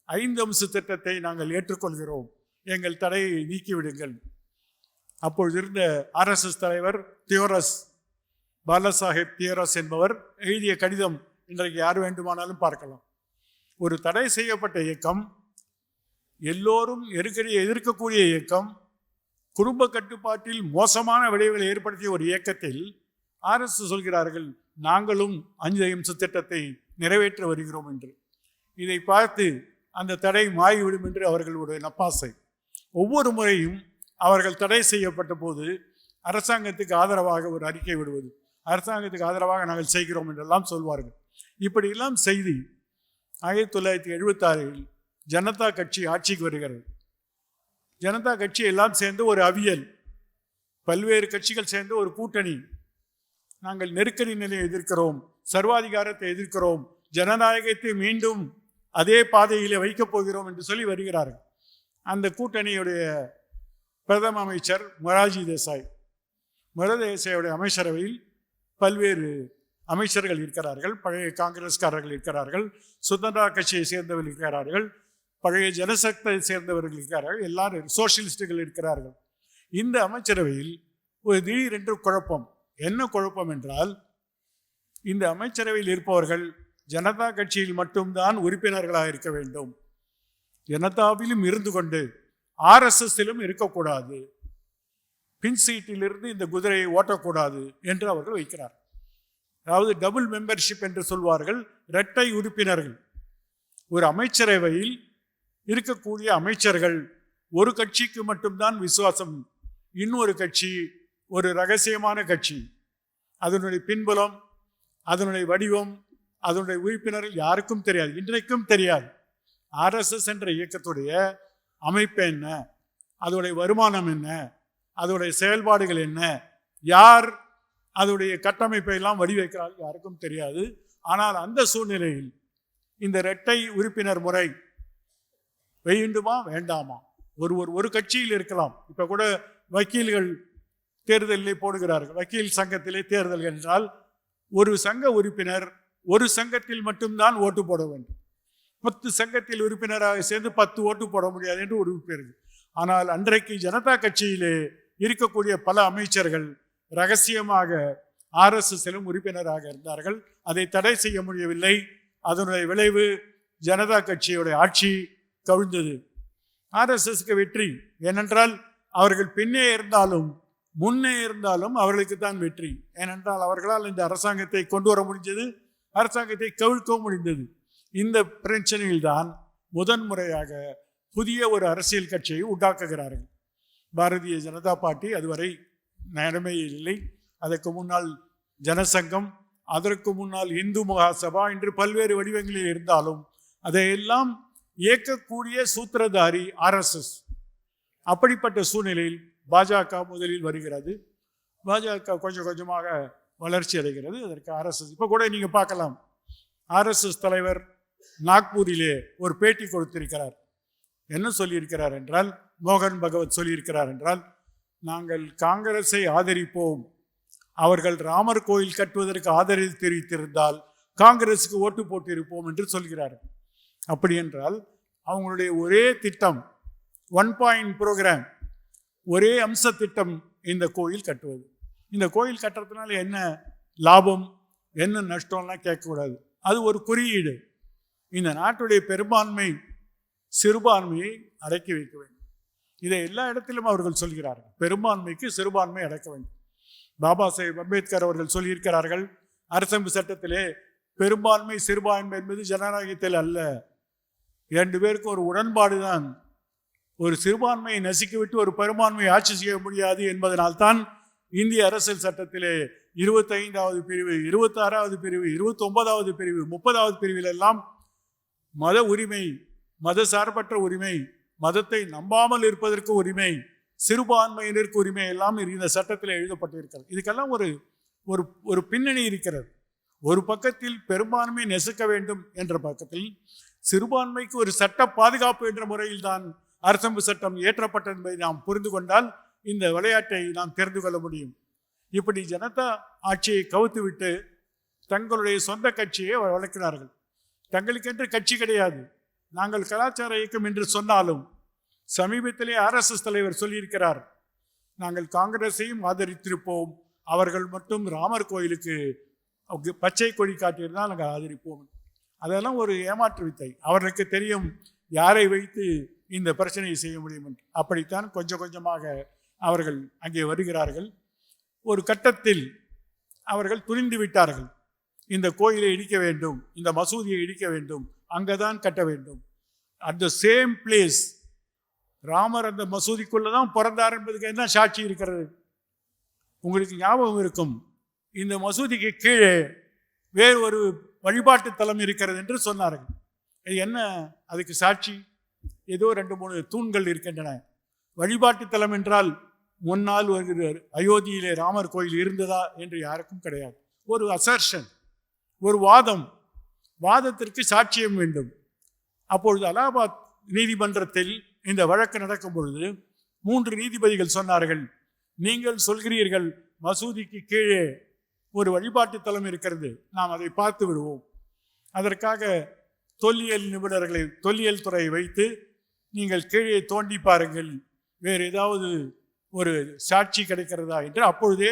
5 அம்ச திட்டத்தை நாங்கள் ஏற்றுக்கொள்கிறோம், எங்கள் தடையை நீக்கிவிடுங்கள். அப்பொழுது இருந்த RSS தலைவர் தியோரஸ், பாலாசாஹேப் தியோரஸ் என்பவர் எழுதிய கடிதம் இன்றைக்கு யார் வேண்டுமானாலும் பார்க்கலாம். ஒரு தடை செய்யப்பட்ட இயக்கம், எல்லோரும் எதிர்க்கக்கூடிய இயக்கம், குடும்ப கட்டுப்பாட்டில் மோசமான விளைவுகளை ஏற்படுத்திய ஒரு இயக்கத்தில் RSS சொல்கிறார்கள், நாங்களும் 5 அம்ச திட்டத்தை நிறைவேற்ற வருகிறோம் என்று. இதை பார்த்து அந்த தடை மாறிவிடும் என்று அவர்களுடைய நப்பாசை. ஒவ்வொரு முறையும் அவர்கள் தடை செய்யப்பட்ட போது அரசாங்கத்துக்கு ஆதரவாக ஒரு அறிக்கை விடுவது, அரசாங்கத்துக்கு ஆதரவாக நாங்கள் செய்கிறோம் என்றெல்லாம் சொல்வார்கள். இப்படியெல்லாம் செய்தி 1976 ஜனதா கட்சி ஆட்சிக்கு வருகிறது. ஜனதா கட்சி எல்லாம் சேர்ந்து ஒரு அவியல், பல்வேறு கட்சிகள் சேர்ந்து ஒரு கூட்டணி. நாங்கள் நெருக்கடி நிலையை எதிர்க்கிறோம், சர்வாதிகாரத்தை எதிர்க்கிறோம், ஜனநாயகத்தை மீண்டும் அதே பாதையிலே வைக்கப் போகிறோம் என்று சொல்லி வருகிறார்கள். அந்த கூட்டணியுடைய பிரதம அமைச்சர் மொரார்ஜி தேசாய். மொரார்ஜி தேசாயுடைய அமைச்சரவையில் பல்வேறு அமைச்சர்கள் இருக்கிறார்கள். பழைய காங்கிரஸ்காரர்கள் இருக்கிறார்கள், சுதந்திரா கட்சியை சேர்ந்தவர்கள் இருக்கிறார்கள், பழைய ஜனசக்தியை சேர்ந்தவர்கள் இருக்கிறார்கள், எல்லாரும் சோசியலிஸ்டுகள் இருக்கிறார்கள். இந்த அமைச்சரவையில் ஒரு திடீரென்று குழப்பம். என்ன குழப்பம் என்றால், இந்த அமைச்சரவையில் இருப்பவர்கள் ஜனதா கட்சியில் மட்டும்தான் உறுப்பினர்களாக இருக்க வேண்டும், ஜனதாவிலும் இருந்து கொண்டு RSSலும் இருக்கக்கூடாது, பின் சீட்டிலிருந்து இந்த குதிரையை ஓட்டக்கூடாது என்று அவர்கள் வைக்கிறார். அதாவது டபுள் மெம்பர்ஷிப் என்று சொல்வார்கள், இரட்டை உறுப்பினர்கள். ஒரு அமைச்சரவையில் இருக்கக்கூடிய அமைச்சர்கள் ஒரு கட்சிக்கு மட்டும்தான் விசுவாசம், இன்னொரு கட்சி ஒரு ரகசியமான கட்சி, அதனுடைய பின்புலம், அதனுடைய வடிவம், அதனுடைய உறுப்பினர்கள் யாருக்கும் தெரியாது, இன்றைக்கும் தெரியாது. RSS என்ற இயக்கத்துடைய அமைப்பு என்ன, அதோடைய வருமானம் என்ன, அதோடைய செயல்பாடுகள் என்ன, யார் அதோடைய கட்டமைப்பை எல்லாம் வடிவைக்கிறார்கள் யாருக்கும் தெரியாது. ஆனால் அந்த சூழ்நிலையில் இந்த இரட்டை உறுப்பினர் முறை வேண்டுமா வேண்டாமா? ஒரு கட்சியில் இருக்கலாம். இப்ப கூட வக்கீல்கள் தேர்தலிலே போடுகிறார்கள், வக்கீல் சங்கத்திலே தேர்தல் என்றால் ஒரு சங்க உறுப்பினர் ஒரு சங்கத்தில் மட்டும்தான் ஓட்டு போட வேண்டும். 10 சங்கத்தில் உறுப்பினராக சேர்ந்து 10 ஓட்டு போட முடியாது என்று ஒரு பேர். ஆனால் அன்றைக்கு ஜனதா கட்சியிலே இருக்கக்கூடிய பல அமைச்சர்கள் ரகசியமாக RSSலும் உறுப்பினராக இருந்தார்கள். அதை தடை செய்ய முடியவில்லை. அதனுடைய விளைவு ஜனதா கட்சியுடைய ஆட்சி கவிழ்ந்தது. RSSக்கு வெற்றி. ஏனென்றால் அவர்கள் பின்னே இருந்தாலும் முன்னே இருந்தாலும் அவர்களுக்கு தான் வெற்றி. ஏனென்றால் அவர்களால் இந்த அரசாங்கத்தை கொண்டு வர முடிந்தது, அரசாங்கத்தை கவிழ்க்கவும் முடிந்தது. இந்த பிரச்சனையில்தான் முதன்முறையாக புதிய ஒரு அரசியல் கட்சியை உண்டாக்குகிறார்கள். பாரதிய ஜனதா பார்ட்டி அதுவரை நிலைமையில் இல்லை. அதற்கு முன்னால் ஜனசங்கம், அதற்கு முன்னால் இந்து மகாசபா என்று பல்வேறு வடிவங்களில் இருந்தாலும் அதையெல்லாம் இயக்கக்கூடிய சூத்திரதாரி RSS. அப்படிப்பட்ட சூழ்நிலையில் பாஜக முதலில் வருகிறது. பாஜக கொஞ்சம் கொஞ்சமாக வளர்ச்சி அடைகிறது. அதற்கு RSS இப்போ கூட நீங்க பார்க்கலாம். RSS தலைவர் நாக்பூரிலே ஒரு பேட்டி கொடுத்திருக்கிறார். என்ன சொல்லியிருக்கிறார் என்றால், மோகன் பகவத் சொல்லியிருக்கிறார் என்றால், நாங்கள் காங்கிரஸை ஆதரிப்போம், அவர்கள் ராமர் கோயில் கட்டுவதற்கு ஆதரவு தெரிவித்திருந்தால் காங்கிரஸுக்கு ஓட்டு போட்டிருப்போம் என்று சொல்கிறார்கள். அப்படி என்றால் அவங்களுடைய ஒரே திட்டம், 1 பாயிண்ட் ப்ரோக்ராம், ஒரே அம்ச திட்டம் இந்த கோயில் கட்டுவது. இந்த கோயில் கட்டுறதுனால என்ன லாபம் என்ன நஷ்டம்லாம் கேட்கக்கூடாது. அது ஒரு குறியீடு. இந்த நாட்டுடைய பெரும்பான்மை சிறுபான்மையை அடக்கி வைக்க வேண்டும். இதை எல்லா இடத்திலும் அவர்கள் சொல்கிறார்கள். பெரும்பான்மைக்கு சிறுபான்மை அடக்க வேண்டும். பாபா சாஹேப் அம்பேத்கர் அவர்கள் சொல்லியிருக்கிறார்கள், அரசமைப்பு சட்டத்திலே பெரும்பான்மை சிறுபான்மை என்பது ஜனநாயகத்தில் அல்ல, 2 பேருக்கு ஒரு உடன்பாடு தான். ஒரு சிறுபான்மையை நசுக்கிவிட்டு ஒரு பெரும்பான்மையை ஆட்சி செய்ய முடியாது என்பதனால்தான் இந்திய அரசியல் சட்டத்திலே 25வது பிரிவு, 26வது பிரிவு, 29வது பிரிவு, 30வது பிரிவில் எல்லாம் மத உரிமை, மத சார்பற்ற உரிமை, மதத்தை நம்பாமல் இருப்பதற்கு உரிமை, சிறுபான்மையினருக்கு உரிமை எல்லாம் இந்த சட்டத்தில் எழுதப்பட்டிருக்கிறது. இதுக்கெல்லாம் ஒரு பின்னணி இருக்கிறது. ஒரு பக்கத்தில் பெரும்பான்மை நெசுக்க வேண்டும் என்ற பக்கத்தில் சிறுபான்மைக்கு ஒரு சட்ட பாதுகாப்பு என்ற முறையில் தான் அரசமைப்பு சட்டம் இயற்றப்பட்டது என்பதை நாம் புரிந்து கொண்டால் இந்த விளையாட்டை நாம் தெரிந்து கொள்ள முடியும். இப்படி ஜனதா ஆட்சியை கவுத்துவிட்டு தங்களுடைய சொந்த கட்சியை வளர்க்கிறார்கள். தங்களுக்கென்று கட்சி கிடையாது. நாங்கள் கலாச்சார இயக்கம் என்று சொன்னாலும் சமீபத்திலே RSS தலைவர் சொல்லியிருக்கிறார், நாங்கள் காங்கிரஸையும் ஆதரித்திருப்போம், அவர்கள் மட்டும் ராமர் கோயிலுக்கு பச்சை கொடி காட்டியிருந்தால் நாங்கள் ஆதரிப்போம். அதெல்லாம் ஒரு ஏமாற்று வித்தை. அவர்களுக்கு தெரியும் யாரை வைத்து இந்த பிரச்சனையை செய்ய முடியும் என்று. அப்படித்தான் கொஞ்சம் கொஞ்சமாக அவர்கள் அங்கே வருகிறார்கள். ஒரு கட்டத்தில் அவர்கள் துணிந்து விட்டார்கள். இந்த கோயிலை இடிக்க வேண்டும், இந்த மசூதியை இடிக்க வேண்டும், அங்கதான் கட்ட வேண்டும். At the same place Ramar அந்த மசூதிக்குள்ளதான் பிறந்தார் என்பதுக்கு என்ன சாட்சி இருக்கிறது? உங்களுக்கு ஞாபகம் இருக்கும், இந்த மசூதிக்கு கீழே வேறு ஒரு வழிபாட்டு தலம் இருக்கிறது என்று சொன்னார்கள். என்ன அதுக்கு சாட்சி? ஏதோ 2-3 தூண்கள் இருக்கின்றன. வழிபாட்டு தலம் என்றால் முன்னால் ஒரு அயோத்தியிலே ராமர் கோயில் இருந்ததா என்று யாருக்கும் கிடையாது. ஒரு அசர்ஷன், ஒரு வாதத்திற்கு சாட்சியம் வேண்டும். அப்பொழுது அலகாபாத் நீதிமன்றத்தில் இந்த வழக்கு நடக்கும் பொழுது 3 நீதிபதிகள் சொன்னார்கள், நீங்கள் சொல்கிறீர்கள் மசூதிக்கு கீழே ஒரு வழிபாட்டு தலம் இருக்கிறது, நாம் அதை பார்த்து விடுவோம். அதற்காக தொல்லியல் நிபுணர்களை, தொல்லியல் துறையை வைத்து நீங்கள் கீழே தோண்டி பாருங்கள், வேறு ஏதாவது ஒரு சாட்சி கிடைக்கிறதா என்று அப்பொழுதே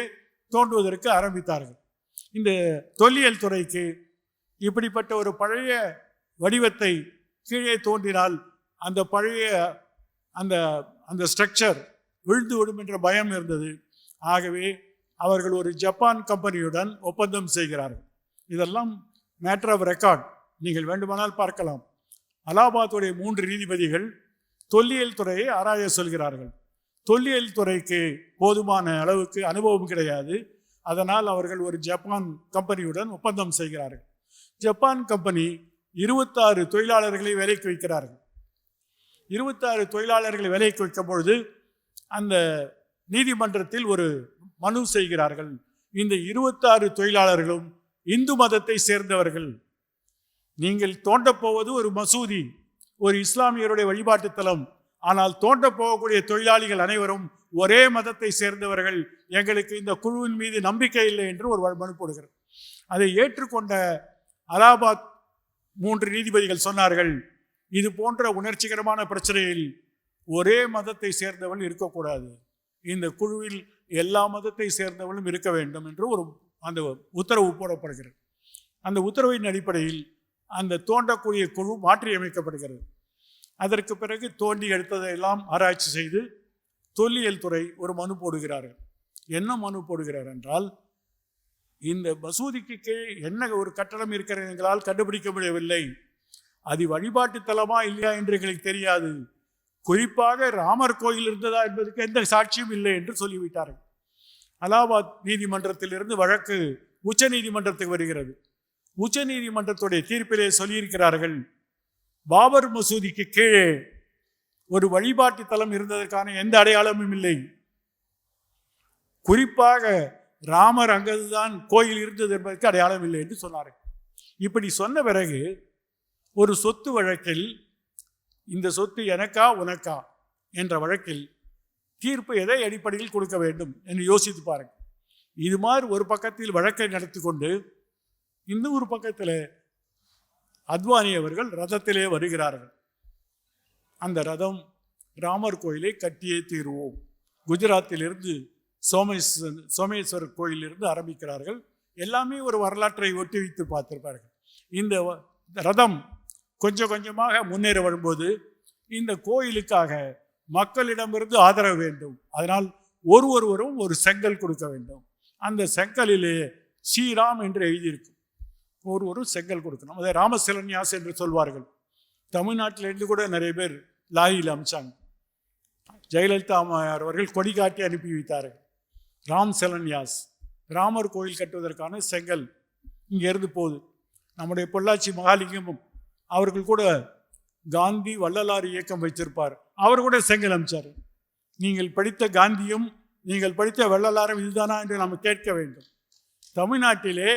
தோண்டுவதற்கு ஆரம்பித்தார்கள். இந்த தொல்லியல் துறைக்கு இப்படிப்பட்ட ஒரு பழைய வடிவத்தை கீழே தோண்டினால் அந்த பழைய அந்த ஸ்ட்ரக்சர் விழுந்து விடும் என்ற பயம் இருந்தது. ஆகவே அவர்கள் ஒரு ஜப்பான் கம்பெனியுடன் ஒப்பந்தம் செய்கிறார்கள். இதெல்லாம் மேட்டர் ஆஃப் ரெக்கார்ட், நீங்கள் வேண்டுமானால் பார்க்கலாம். அலகாபாத்துடைய 3 நீதிபதிகள் தொல்லியல் துறையை ஆராய சொல்கிறார்கள். தொல்லியல் துறைக்கு போதுமான அளவுக்கு அனுபவம் கிடையாது. அதனால் அவர்கள் ஒரு ஜப்பான் கம்பெனியுடன் ஒப்பந்தம் செய்கிறார்கள். ஜப்பான் கம்பெனி 26 தொழிலாளர்களை வேலைக்கு வைக்கிறார்கள். 26 தொழிலாளர்களை வேலைக்கு வைக்கும் பொழுது அந்த நீதிமன்றத்தில் ஒரு மனு செய்கிறார்கள். இந்த 26 தொழிலாளர்களும் இந்து மதத்தை சேர்ந்தவர்கள். நீங்கள் தோண்டப்போவது ஒரு மசூதி, ஒரு இஸ்லாமியருடைய வழிபாட்டு தலம். ஆனால் தோண்ட போகக்கூடிய தொழிலாளிகள் அனைவரும் ஒரே மதத்தை சேர்ந்தவர்கள். எங்களுக்கு இந்த குழுவின் மீது நம்பிக்கை இல்லை என்று ஒரு மனு போடுகிறார். அதை ஏற்றுக்கொண்ட அலகாபாத் 3 நீதிபதிகள் சொன்னார்கள், இது போன்ற உணர்ச்சிகரமான பிரச்சனையில் ஒரே மதத்தை சேர்ந்தவர்கள் இருக்கக்கூடாது, இந்த குழுவில் எல்லா மதத்தை சேர்ந்தவர்களும் இருக்க வேண்டும் என்று அந்த உத்தரவு போடப்படுகிறது. அந்த உத்தரவின் அடிப்படையில் அந்த தோண்டக்கூடிய குழு மாற்றி அமைக்கப்படுகிறது. அதற்கு பிறகு தோண்டி எடுத்ததையெல்லாம் ஆராய்ச்சி செய்து தொல்லியல் துறை ஒரு மனு போடுகிறார்கள். என்ன மனு போடுகிறார் என்றால், இந்த மசூதிக்கு கீழே என்ன ஒரு கட்டடம் இருக்கிறது எங்களால் கண்டுபிடிக்க முடியவில்லை, அது வழிபாட்டு தலமா இல்லையா என்று எங்களுக்கு தெரியாது, குறிப்பாக ராமர் கோயில் இருந்ததா என்பதற்கு எந்த சாட்சியும் இல்லை என்று சொல்லிவிட்டார்கள். அலகாபாத் நீதிமன்றத்திலிருந்து வழக்கு உச்ச நீதிமன்றத்துக்கு வருகிறது. உச்ச நீதிமன்றத்துடைய தீர்ப்பிலே சொல்லியிருக்கிறார்கள், பாபர் மசூதிக்கு கீழே ஒரு வழிபாட்டு தலம் இருந்ததற்கான எந்த அடையாளமும் இல்லை, குறிப்பாக ராமர் அங்கதுதான் கோயில் இருந்தது என்பதற்கு அடையாளம் இல்லை என்று சொன்னார்கள். இப்படி சொன்ன பிறகு ஒரு சொத்து வழக்கில், இந்த சொத்து எனக்கா உனக்கா என்ற வழக்கில் தீர்ப்பு எதை அடிப்படையில் கொடுக்க வேண்டும் என்று யோசித்து பாருங்கள். இது மாதிரி ஒரு பக்கத்தில் வழக்கை நடத்தி கொண்டு இன்னொரு பக்கத்தில் அத்வானி அவர்கள் ரதத்திலே வருகிறார்கள். அந்த ரதம் ராமர் கோயிலை கட்டியே தீருவோம், குஜராத்திலிருந்து சோமேஸ்வரர் கோயிலிருந்து ஆரம்பிக்கிறார்கள். எல்லாமே ஒரு வரலாற்றை ஒட்டி வைத்து பார்த்திருப்பார்கள். இந்த ரதம் கொஞ்சம் கொஞ்சமாக முன்னேற வரும்போது இந்த கோயிலுக்காக மக்களிடமிருந்து ஆதரவு வேண்டும். அதனால் ஒருவரும் ஒரு செங்கல் கொடுக்க வேண்டும். அந்த செங்கலிலே ஸ்ரீராம் என்று எழுதியிருக்கும். ஒரு செங்கல் கொடுக்கணும். அதை ராமசிலன்யாஸ் என்று சொல்வார்கள். தமிழ்நாட்டிலிருந்து கூட நிறைய பேர் லாரியில் அமிச்சாங்க. ஜெயலலிதா அம்மையார் அவர்கள் கொடி காட்டி அனுப்பி வைத்தார்கள். ராம் சிலன்யாஸ், ராமர் கோயில் கட்டுவதற்கான செங்கல் இங்கேருந்து போகுது. நம்முடைய பொள்ளாச்சி மகாலிங்கமும் அவர்கள் கூட காந்தி வள்ளலார் இயக்கம் வைத்திருப்பார். அவர் கூட செங்கல் அமிச்சார். நீங்கள் படித்த காந்தியும் நீங்கள் படித்த வள்ளலாரும் இதுதானா என்று நாம் கேட்க வேண்டும். தமிழ்நாட்டிலே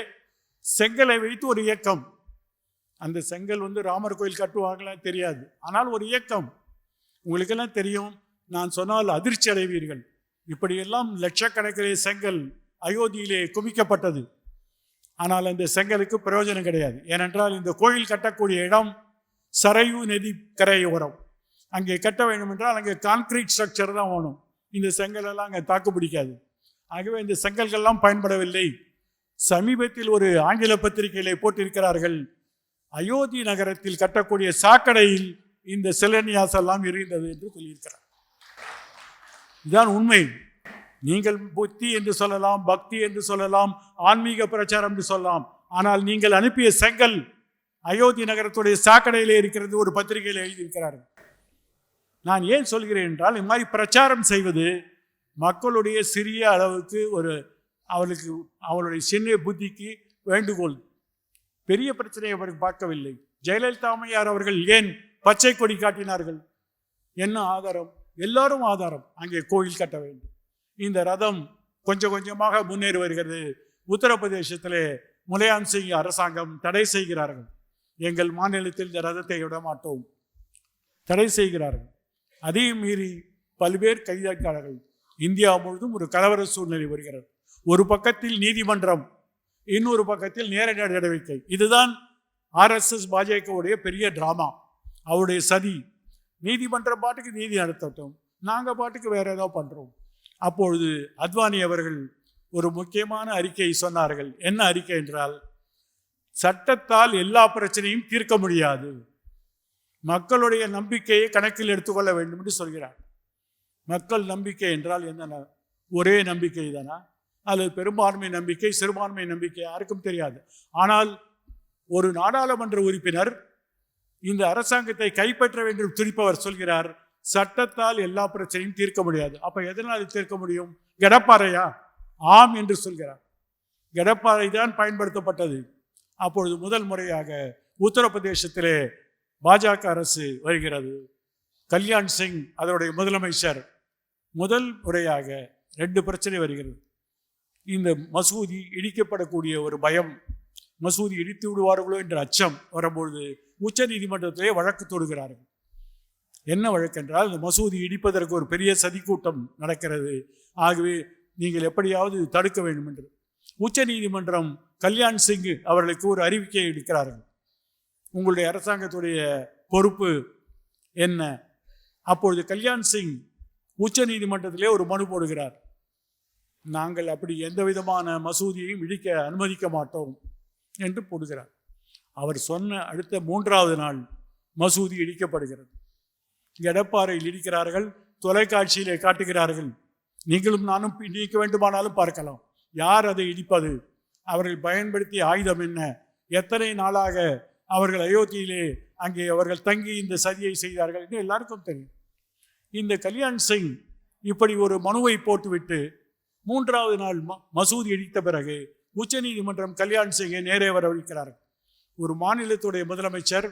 செங்கலை வைத்து ஒரு இயக்கம், அந்த செங்கல் ராமர் கோயில் கட்டுவாங்களா தெரியாது, ஆனால் ஒரு இயக்கம். உங்களுக்கெல்லாம் தெரியும், நான் சொன்னால் அதிர்ச்சி அடைவீர்கள். இப்படியெல்லாம் லட்சக்கணக்கிலே செங்கல் அயோத்தியிலே குவிக்கப்பட்டது. ஆனால் அந்த செங்கலுக்கு பிரயோஜனம் கிடையாது. ஏனென்றால் இந்த கோயில் கட்டக்கூடிய இடம் சரையு நதி கரையோரம். அங்கே கட்ட வேண்டும் என்றால் அங்கே கான்கிரீட் ஸ்ட்ரக்சர் தான் வேணும். இந்த செங்கல் எல்லாம் அங்கே தாக்கு பிடிக்காது. ஆகவே இந்த செங்கல்கள்லாம் பயன்படவில்லை. சமீபத்தில் ஒரு ஆங்கில பத்திரிகையிலே போட்டிருக்கிறார்கள், அயோத்தி நகரத்தில் கட்டக்கூடிய சாக்கடையில் இந்த சிலன்யாஸ் எல்லாம் இருந்தது என்று சொல்லியிருக்கிறார். இதுதான் உண்மை. நீங்கள் புத்தி என்று சொல்லலாம், பக்தி என்று சொல்லலாம், ஆன்மீக பிரச்சாரம் என்று சொல்லலாம். ஆனால் நீங்கள் அனுப்பிய செங்கல் அயோத்தி நகரத்துடைய சாக்கடையிலே இருக்கிறது, ஒரு பத்திரிகையில் எழுதியிருக்கிறார்கள். நான் ஏன் சொல்கிறேன் என்றால், இந்த மாதிரி பிரச்சாரம் செய்வது மக்களுடைய சிறிய அளவுக்கு அவளுடைய சின்ன புத்திக்கு வேண்டுகோள். பெரிய பிரச்சனையை அவர்கள் பார்க்கவில்லை. ஜெயலலிதா அம்மையார் அவர்கள் ஏன் பச்சை கொடி காட்டினார்கள்? என்ன ஆதாரம்? எல்லாரும் ஆதாரம். அங்கே கோயில் கட்ட வேண்டும். இந்த ரதம் கொஞ்சம் கொஞ்சமாக முன்னேறி வருகிறது. உத்தரப்பிரதேசத்திலே முலாயம் சிங் அரசாங்கம் தடை செய்கிறார்கள். எங்கள் மாநிலத்தில் இந்த ரதத்தை விட மாட்டோம், தடை செய்கிறார்கள். அதையும் மீறி பல்வேறு கைதாக்கிறார்கள். இந்தியா முழுவதும் ஒரு கலவர சூழ்நிலை வருகிறது. ஒரு பக்கத்தில் நீதிமன்றம், இன்னொரு பக்கத்தில் நேரடி நடவடிக்கை. இதுதான் RSS பாஜகவுடைய பெரிய டிராமா, அவருடைய சதி. நீதிமன்றம் பாட்டுக்கு நீதி நடத்தட்டும், நாங்கள் பாட்டுக்கு வேற ஏதோ பண்றோம். அப்பொழுது அத்வானி அவர்கள் ஒரு முக்கியமான அறிக்கையை சொன்னார்கள். என்ன அறிக்கை என்றால், சட்டத்தால் எல்லா பிரச்சனையும் தீர்க்க முடியாது, மக்களுடைய நம்பிக்கையை கணக்கில் எடுத்துக்கொள்ள வேண்டும் என்று சொல்கிறார். மக்கள் நம்பிக்கை என்றால் என்னென்ன? ஒரே நம்பிக்கை தானா, அல்லது பெரும்பான்மை நம்பிக்கை, சிறுபான்மை நம்பிக்கை? யாருக்கும் தெரியாது. ஆனால் ஒரு நாடாளுமன்ற உறுப்பினர் இந்த அரசாங்கத்தை கைப்பற்ற வேண்டும் துடிப்பவர் சொல்கிறார், சட்டத்தால் எல்லா பிரச்சனையும் தீர்க்க முடியாது. அப்ப எதனால் தீர்க்க முடியும்? கடப்பாறையா? ஆம் என்று சொல்கிறார். கடப்பாறை தான் பயன்படுத்தப்பட்டது. அப்பொழுது முதல் முறையாக உத்தரப்பிரதேசத்திலே பாஜக அரசு வருகிறது. கல்யாண் சிங் அதனுடைய முதலமைச்சர். முதல் முறையாக 2 பிரச்சனை வருகிறது. இந்த மசூதி இடிக்கப்படக்கூடிய ஒரு பயம், மசூதி இடித்து விடுவார்களோ என்ற அச்சம் வரும்பொழுது உச்ச நீதிமன்றத்திலே வழக்கு தொடுகிறார்கள். என்ன வழக்கு என்றால், இந்த மசூதி இடிப்பதற்கு ஒரு பெரிய சதி கூட்டம் நடக்கிறது, ஆகவே நீங்கள் எப்படியாவது தடுக்க வேண்டும் என்று உச்ச நீதிமன்றம் கல்யாண் சிங் அவர்களுக்கு ஒரு அறிவிக்கையை எடுக்கிறார்கள். உங்களுடைய அரசாங்கத்துடைய பொறுப்பு என்ன? அப்பொழுது கல்யாண் சிங் உச்ச நீதிமன்றத்திலே ஒரு மனு போடுகிறார். நாங்கள் அப்படி எந்த விதமான மசூதியையும் இடிக்க அனுமதிக்க மாட்டோம் என்று போடுகிறார். அவர் சொன்ன அடுத்த 3வது நாள் மசூதி இடிக்கப்படுகிறது. எடப்பாறையில் இடிக்கிறார்கள், தொலைக்காட்சியிலே காட்டுகிறார்கள். நீங்களும் நானும் இடிக்க வேண்டுமானாலும் பார்க்கலாம். யார் அதை இடிப்பது? அவர்கள் பயன்படுத்திய ஆயுதம் என்ன? எத்தனை நாளாக அவர்கள் அயோத்தியிலே அங்கே அவர்கள் தங்கி இந்த சதியை செய்தார்கள் என்று எல்லாருக்கும் தெரியும். இந்த கல்யாண் சிங் இப்படி ஒரு மனுவை போட்டுவிட்டு 3வது நாள் மசூதி இடித்த பிறகு உச்ச நீதிமன்றம் கல்யாண் சிங்கை நேரே வரவழைக்கிறார்கள். ஒரு மாநிலத்துடைய முதலமைச்சர்,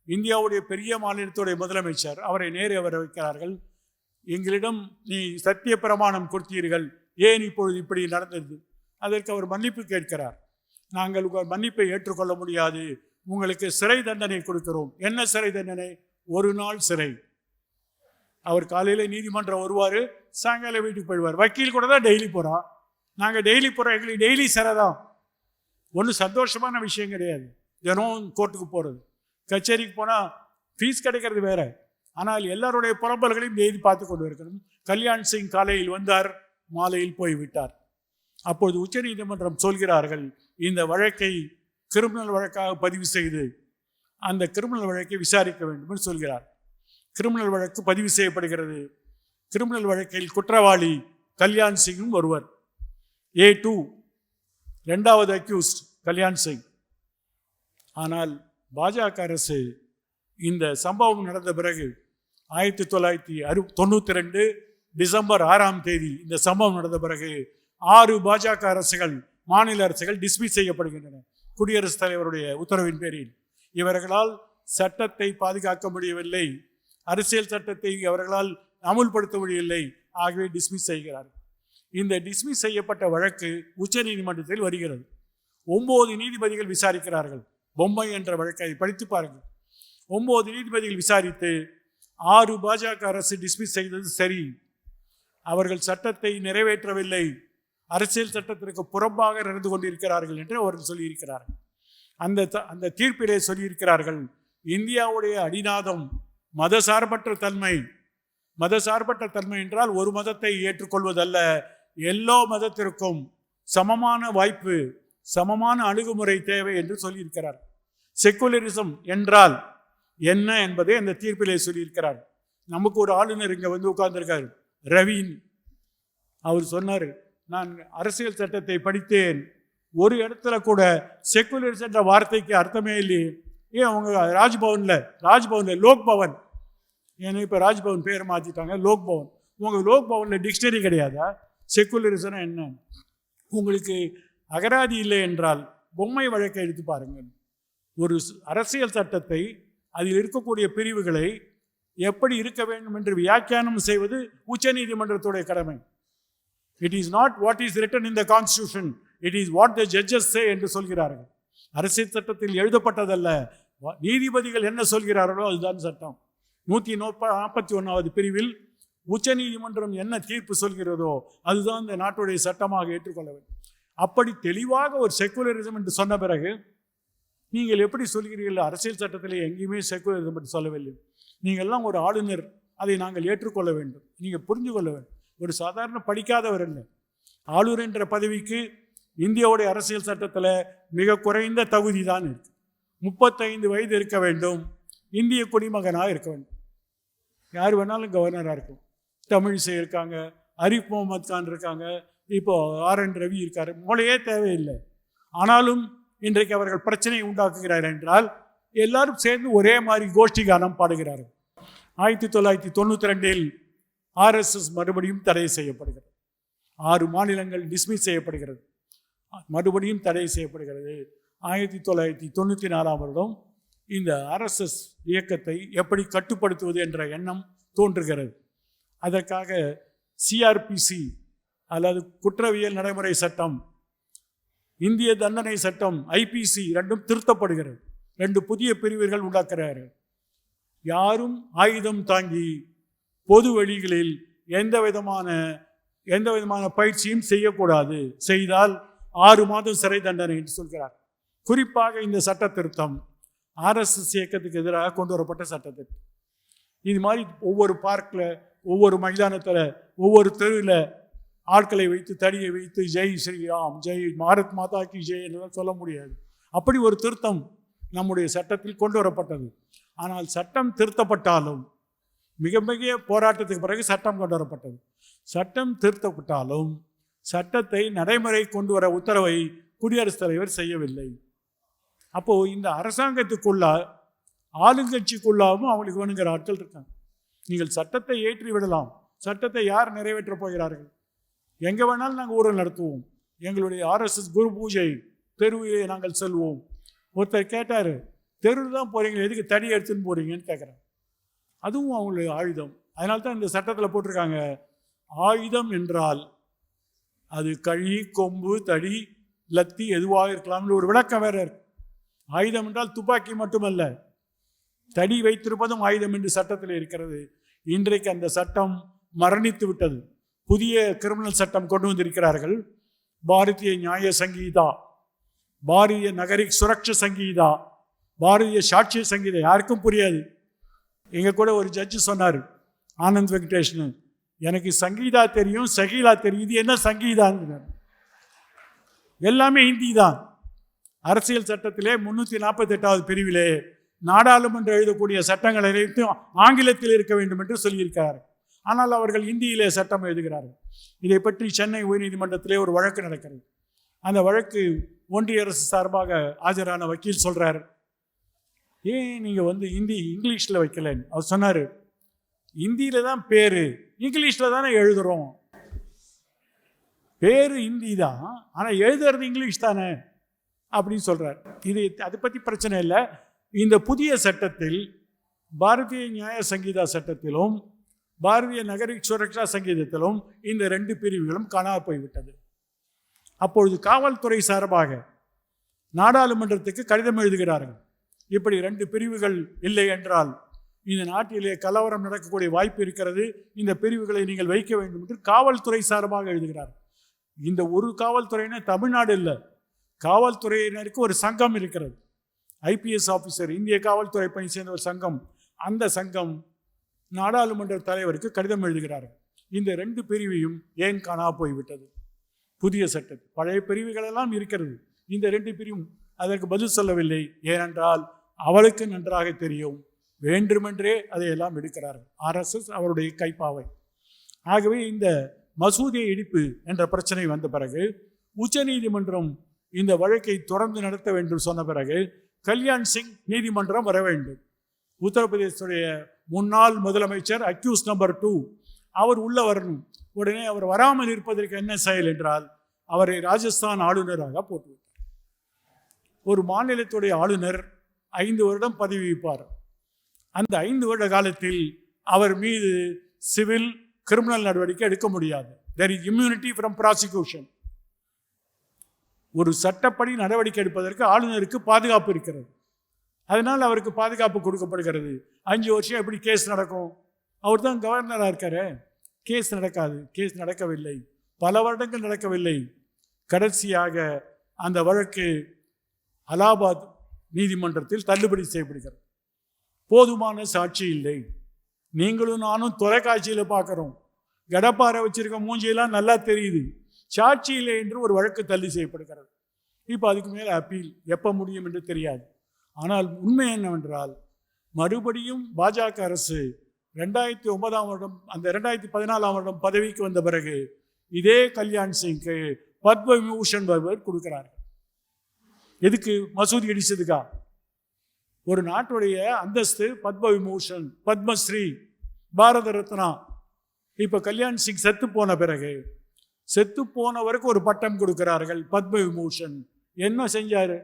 இந்தியாவுடைய பெரிய மாநிலத்துடைய முதலமைச்சர், அவரை நேரே வர வைக்கிறார்கள். எங்களிடம் நீ சத்திய பிரமாணம் கொடுத்தீர்கள், ஏன் இப்பொழுது இப்படி நடந்தது? அதற்கு அவர் மன்னிப்பு கேட்கிறார். நாங்கள் உங்கள் மன்னிப்பை ஏற்றுக்கொள்ள முடியாது, உங்களுக்கு சிறை தண்டனை கொடுக்கிறோம். என்ன சிறை தண்டனை? 1 நாள் சிறை. அவர் காலையில் நீதிமன்றம் வருவார், சாயங்காலம் வீட்டுக்கு போயிடுவார். வக்கீல் கூட தான் டெய்லி போகிறோம். நாங்கள் டெய்லி போகிறோம், எங்களுக்கு டெய்லி சிறை தான். ஒன்றும் சந்தோஷமான விஷயம் கிடையாது தினம் கோர்ட்டுக்கு போகிறது. கச்சேரிக்கு போனால் ஃபீஸ் கிடைக்கிறது வேற, ஆனால் எல்லாருடைய புலம்பல்களையும் டெய்லி பார்த்து கொண்டு இருக்கணும். கல்யாண் சிங் காலையில் வந்தார், மாலையில் போய்விட்டார். அப்பொழுது உச்ச நீதிமன்றம் சொல்கிறார்கள், இந்த வழக்கை கிரிமினல் வழக்காக பதிவு செய்து அந்த கிரிமினல் வழக்கை விசாரிக்க வேண்டும் என்று சொல்கிறார். கிரிமினல் வழக்கு பதிவு செய்யப்படுகிறது. கிரிமினல் வழக்கில் குற்றவாளி கல்யாண் சிங்கும் ஒருவர். A2 2வது அக்யூஸ்ட் கல்யாண் சிங். ஆனால் பாஜக அரசு இந்த சம்பவம் நடந்த பிறகு 1992 டிசம்பர் 6ஆம் தேதி இந்த சம்பவம் நடந்த பிறகு 6 பாஜக அரசுகள், மாநில அரசுகள் டிஸ்மிஸ் செய்யப்படுகின்றன குடியரசுத் தலைவருடைய உத்தரவின் பேரில். இவர்களால் சட்டத்தை பாதுகாக்க முடியவில்லை, அரசியல் சட்டத்தை அவர்களால் அமுல்படுத்த முடியவில்லை, ஆகவே டிஸ்மிஸ் செய்கிறார்கள். இந்த டிஸ்மிஸ் செய்யப்பட்ட வழக்கு உச்ச நீதிமன்றத்தில் வருகிறது. 9 நீதிபதிகள் விசாரிக்கிறார்கள். பொம்மை என்ற வழக்கை படித்து பாருங்கள். 9 நீதிபதிகள் விசாரித்து 6 பாஜக அரசு டிஸ்மிஸ் செய்தது சரி, அவர்கள் சட்டத்தை நிறைவேற்றவில்லை, அரசியல் சட்டத்திற்கு புறம்பாக நடந்து கொண்டிருக்கிறார்கள் என்று அவர்கள் சொல்லியிருக்கிறார்கள். அந்த தீர்ப்பிலே சொல்லியிருக்கிறார்கள், இந்தியாவுடைய அடிநாதம் மதசார்பற்ற தன்மை. மதசார்பற்ற தன்மை என்றால் ஒரு மதத்தை ஏற்றுக்கொள்வதல்ல, எல்லா மதத்திற்கும் சமமான வாய்ப்பு, சமமான அணுகுமுறை தேவை என்று சொல்லியிருக்கிறார். செக்குலரிசம் என்றால் என்ன என்பதை அந்த தீர்ப்பிலே சொல்லியிருக்கிறார். நமக்கு ஒரு ஆளுநர் இங்கே வந்து உட்கார்ந்திருக்கார், ரவீன். அவர் சொன்னார், நான் அரசியல் சட்டத்தை படித்தேன், ஒரு இடத்துல கூட செக்குலரிசம் என்ற வார்த்தைக்கு அர்த்தமே இல்லையே. ஏன் அவங்க ராஜ்பவனில் லோக் பவன், ஏன்னா இப்போ ராஜ்பவன் பேர் மாற்றிட்டாங்க, லோக் பவன். உங்கள் லோக் பவனில் டிக்ஷனரி கிடையாதா? செக்குலரிசம் என்ன? உங்களுக்கு அகராதி இல்லை என்றால் பொம்மை வழக்கை எடுத்து பாருங்கள். ஒரு அரசியல் சட்டத்தை, அதில் இருக்கக்கூடிய பிரிவுகளை எப்படி இருக்க வேண்டும் என்று வியாக்கியானம் செய்வது உச்ச நீதிமன்றத்துடைய கடமை. It is not what is written in the constitution, it is what the judges say என்று சொல்கிறார்கள். அரசியல் சட்டத்தில் எழுதப்பட்டதல்ல, நீதிபதிகள் என்ன சொல்கிறார்களோ அதுதான் சட்டம். 141வது பிரிவில் உச்ச நீதிமன்றம் என்ன தீர்ப்பு சொல்கிறதோ அதுதான் இந்த நாட்டுடைய சட்டமாக ஏற்றுக்கொள்ள வேண்டும். அப்படி தெளிவாக ஒரு செக்குலரிசம் என்று சொன்ன பிறகு நீங்கள் எப்படி சொல்கிறீர்கள்? அரசியல் சட்டத்திலே எங்கேயுமே செக்குலரிசம் என்று சொல்லவில்லை. நீங்கள் எல்லாம் ஒரு ஆளுநர், அதை நாங்கள் ஏற்றுக்கொள்ள வேண்டும், நீங்கள் புரிஞ்சு கொள்ள வேண்டும். ஒரு சாதாரண படிக்காதவர் இல்லை. ஆளுநர் என்ற பதவிக்கு இந்தியாவுடைய அரசியல் சட்டத்தில் மிக குறைந்த தகுதி தான் இருக்கு. 35 வயது இருக்க வேண்டும், இந்திய குடிமகனாக இருக்க வேண்டும். யார் வேணாலும் கவர்னராக இருக்கும். தமிழிசை இருக்காங்க, அரிஃப் முகமது கான் இருக்காங்க, இப்போ RN ரவி இருக்காரு. மூளையே தேவையில்லை. ஆனாலும் இன்றைக்கு அவர்கள் பிரச்சனையை உண்டாக்குகிறார்கள் என்றால் எல்லாரும் சேர்ந்து ஒரே மாதிரி கோஷ்டி கானம் பாடுகிறார்கள். 1992 RSS மறுபடியும் தடை செய்யப்படுகிறது. 6 மாநிலங்கள் டிஸ்மிஸ் செய்யப்படுகிறது, மறுபடியும் தடை செய்யப்படுகிறது. 1994 வருடம் இந்த RSS இயக்கத்தை எப்படி கட்டுப்படுத்துவது என்ற எண்ணம் தோன்றுகிறது. அதற்காக CRPC அல்லது குற்றவியல் நடைமுறை சட்டம், இந்திய தண்டனை சட்டம் IPC ரெண்டும் திருத்தப்படுகிறது. 2 புதிய பிரிவுகள் உண்டாக்குகிறார்கள். யாரும் ஆயுதம் தாங்கி பொது வழிகளில் எந்த விதமான பயிற்சியும் செய்யக்கூடாது, செய்தால் 6 மாதம் சிறை தண்டனை என்று சொல்கிறார். குறிப்பாக இந்த சட்ட திருத்தம் RSS இயக்கத்துக்கு எதிராக கொண்டு வரப்பட்ட சட்டத்திட்டம். இது மாதிரி ஒவ்வொரு பார்க்கில், ஒவ்வொரு மைதானத்தில், ஒவ்வொரு தெருவில் ஆட்களை வைத்து, தடியை வைத்து ஜெய் ஸ்ரீராம், ஜெய் பாரத் மாதா கி ஜெய் என்றெல்லாம் சொல்ல முடியாது. அப்படி ஒரு திருத்தம் நம்முடைய சட்டத்தில் கொண்டு வரப்பட்டது. ஆனால் சட்டம் திருத்தப்பட்டாலும், மிக மிக போராட்டத்துக்கு பிறகு சட்டம் கொண்டு வரப்பட்டது. சட்டம் திருத்தப்பட்டாலும் சட்டத்தை நடைமுறை கொண்டு வர உத்தரவை குடியரசுத் தலைவர் செய்யவில்லை. அப்போது இந்த அரசாங்கத்துக்குள்ள, ஆளுங்கட்சிக்குள்ளாகவும் அவங்களுக்கு வேணுங்கிற ஆட்கள் இருக்காங்க. நீங்கள் சட்டத்தை ஏற்றி விடலாம், சட்டத்தை யார் நிறைவேற்றப் போகிறார்கள்? எங்கே வேணாலும் நாங்கள் ஊழல் நடத்துவோம், எங்களுடைய RSS குரு பூஜை தெருவிலே நாங்கள் செல்வோம். ஒருத்தர் கேட்டார், தெருவில் தான் போகிறீங்க, எதுக்கு தடி எடுத்துன்னு போகிறீங்கன்னு கேட்குறாங்க. அதுவும் அவங்களுடைய ஆயுதம். அதனால தான் இந்த சட்டத்தில் போட்டிருக்காங்க, ஆயுதம் என்றால் அது கழி, கொம்பு, தடி, லத்தி எதுவாக இருக்கலாம்னு ஒரு விளக்கம் வேற இருக்கு. ஆயுதம் என்றால் துப்பாக்கி மட்டுமல்ல, தடி வைத்திருப்பதும் ஆயுதம் என்று சட்டத்தில் இருக்கிறது. இன்றைக்கு அந்த சட்டம் மரணித்து விட்டது. புதிய கிரிமினல் சட்டம் கொண்டு வந்திருக்கிறார்கள். பாரதிய நியாய சங்கீதா, பாரதிய நகரிக் சுரக்ஷ சங்கீதா, பாரதிய சாட்சிய சங்கீதா. யாருக்கும் புரியாது. எங்க கூட ஒரு ஜட்ஜு சொன்னார், ஆனந்த் வெங்கடேஷ்னு, எனக்கு சங்கீதா தெரியும், சகீலா தெரியும், இது என்ன சங்கீதான்னு. எல்லாமே ஹிந்தி தான். அரசியல் சட்டத்திலே 348வது பிரிவிலே நாடாளுமன்றம் எழுதக்கூடிய சட்டங்கள் அனைத்தும் ஆங்கிலத்தில் இருக்க வேண்டும் என்று சொல்லியிருக்கிறார்கள். ஆனால் அவர்கள் இந்தியிலே சட்டம் எழுதுகிறார்கள். இதை பற்றி சென்னை உயர்நீதிமன்றத்திலே ஒரு வழக்கு நடக்கிறது. அந்த வழக்கு ஒன்றிய அரசு சார்பாக ஆஜரான வக்கீல் சொல்றார், ஏன் நீங்கள் இங்கிலீஷில் வைக்கலன்னு. அவர் சொன்னார், இந்தியில தான் பேரு, இங்கிலீஷில் தானே எழுதுறோம். பேரு ஹிந்தி தான், ஆனால் எழுதுறது இங்கிலீஷ் தானே அப்படின்னு சொல்றார். இது அதை பற்றி பிரச்சனை இல்லை. இந்த புதிய சட்டத்தில், பாரதிய நியாய சங்கீதா சட்டத்திலும் பாரதிய நகரிக் சுரக்ஷா சங்கீதத்திலும் இந்த 2 பிரிவுகளும் காணா போய்விட்டது. அப்பொழுது காவல்துறை சார்பாக நாடாளுமன்றத்துக்கு கடிதம் எழுதுகிறார்கள். இப்படி 2 பிரிவுகள் இல்லை என்றால் இந்த நாட்டிலே கலவரம் நடக்கக்கூடிய வாய்ப்பு இருக்கிறது, இந்த பிரிவுகளை நீங்கள் வைக்க வேண்டும் என்று காவல்துறை சார்பாக எழுதுகிறார்கள். இந்த ஒரு காவல்துறையினர் தமிழ்நாடு இல்லை, காவல்துறையினருக்கு ஒரு சங்கம் இருக்கிறது, IPS ஆஃபீஸர், இந்திய காவல்துறை பணி சேர்ந்த ஒரு சங்கம். அந்த சங்கம் நாடாளுமன்ற தலைவருக்கு கடிதம் எழுதுகிறார்கள். இந்த 2 பிரிவையும் ஏன் காணா போய்விட்டது? புதிய சட்டம், பழைய பிரிவுகளெல்லாம் இருக்கிறது, இந்த 2 பிரிவும் அதற்கு பதில் சொல்லவில்லை. ஏனென்றால் அவளுக்கு நன்றாக தெரியும், வேண்டுமென்றே அதையெல்லாம் எடுக்கிறார்கள் RSS, அவருடைய கைப்பாவை. ஆகவே இந்த மசூதியை இடிப்பு என்ற பிரச்சனை வந்த பிறகு உச்ச நீதிமன்றம் இந்த வழக்கை தொடர்ந்து நடத்த வேண்டும் சொன்ன பிறகு கல்யாண் சிங் நீதிமன்றம் வர வேண்டும். உத்தரப்பிரதேசத்துடைய முன்னாள் முதலமைச்சர் அக்யூஸ் நம்பர் 2 அவர் உள்ள வரணும். உடனே அவர் வராமல் இருப்பதற்கு என்ன செயல் என்றால் அவரை ராஜஸ்தான் ஆளுநராக போட்டுவிட்டார். ஒரு மாநிலத்துடைய ஆளுநர் 5 வருடம் பதவி வகிப்பார். அந்த 5 வருட காலத்தில் அவர் மீது சிவில் கிரிமினல் நடவடிக்கை எடுக்க முடியாது. there is immunity from prosecution. ஒரு சட்டப்படி நடவடிக்கை எடுப்பதற்கு ஆளுநருக்கு பாதுகாப்பு இருக்கிறது. அதனால் அவருக்கு பாதுகாப்பு கொடுக்கப்படுகிறது. 5 வருஷம் எப்படி கேஸ் நடக்கும்? அவர் தான் கவர்னராக இருக்காரு. கேஸ் நடக்காது. கேஸ் நடக்கவில்லை, பல வருடங்கள் நடக்கவில்லை. கடைசியாக அந்த வழக்கு அலகாபாத் நீதிமன்றத்தில் தள்ளுபடி செய்யப்படுகிறது. போதுமான சாட்சி இல்லை. நீங்களும் நானும் தொலைக்காட்சியில் பார்க்குறோம், கடப்பாறை வச்சிருக்க மூஞ்சியெல்லாம் நல்லா தெரியுது, சாட்சி இல்லை என்று ஒரு வழக்கு தள்ளி செய்யப்படுகிறது. இப்போ அதுக்கு மேலே அப்பீல் எப்போ முடியும் என்று தெரியாது. ஆனால் உண்மை என்னவென்றால் மறுபடியும் பாஜக அரசு 2009ஆம் வருடம் அந்த 2014ஆம் வருடம் பதவிக்கு வந்த பிறகு இதே கல்யாண் சிங்க்கு பத்ம விபூஷன் கொடுக்கிறார்கள். எதுக்கு? மசூதி இடிச்சதுக்கா? ஒரு நாட்டுடைய அந்தஸ்து பத்ம விபூஷன், பத்மஸ்ரீ, பாரத ரத்னா. இப்போ கல்யாண் சிங் செத்து போன பிறகு செத்து போனவருக்கு ஒரு பட்டம் கொடுக்கிறார்கள், பத்ம விபூஷன். என்ன செஞ்சாரு?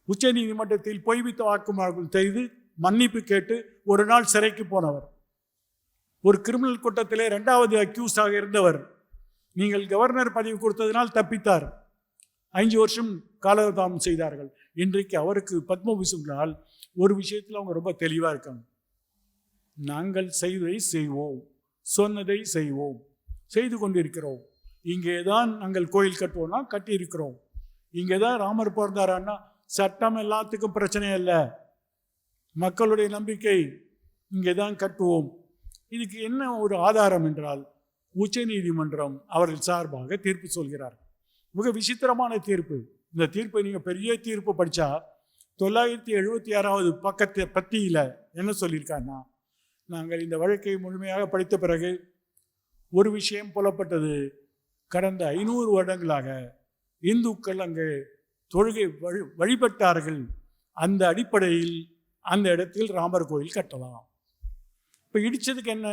உச்ச நீதிமன்றத்தில் பொய்வித்த வாக்குமூலம் செய்து மன்னிப்பு கேட்டு ஒரு நாள் சிறைக்கு போனவர். ஒரு கிரிமினல் குற்றத்திலே 2வது அக்யூஸாக இருந்தவர். நீங்கள் கவர்னர் பதவி கொடுத்ததினால் தப்பித்தார். 5 வருஷம் காலதாமம் செய்தார்கள். இன்றைக்கு அவருக்கு பத்மபூஷனால் ஒரு விஷயத்தில் அவங்க ரொம்ப தெளிவாக இருக்காங்க. நாங்கள் செய்வதை செய்வோம், சொன்னதை செய்வோம், செய்து கொண்டிருக்கிறோம். இங்கே தான் நாங்கள் கோயில் கட்டுவோம்னா கட்டியிருக்கிறோம். இங்கே தான் ராமர் பிறந்தாரான்னா சட்டம் எல்லாத்துக்கும் பிரச்சனை இல்லை, மக்களுடைய நம்பிக்கை, இங்கே தான் கட்டுவோம். இதுக்கு என்ன ஒரு ஆதாரம் என்றால் உச்ச நீதிமன்றம் அவர்கள் சார்பாக தீர்ப்பு சொல்கிறார். மிக விசித்திரமான தீர்ப்பு. இந்த தீர்ப்பை நீங்கள் பெரிய தீர்ப்பு படித்தா 976வது பத்தியில் என்ன சொல்லியிருக்காருன்னா, நாங்கள் இந்த வழக்கை முழுமையாக படித்த பிறகு ஒரு விஷயம் புலப்பட்டது. கடந்த 500 வருடங்களாக இந்துக்கள் அங்கு தொழுகை வழிபட்டார்கள். அந்த அடிப்படையில் அந்த இடத்தில் ராமர் கோயில் கட்டலாம். இப்போ இடித்ததுக்கு என்ன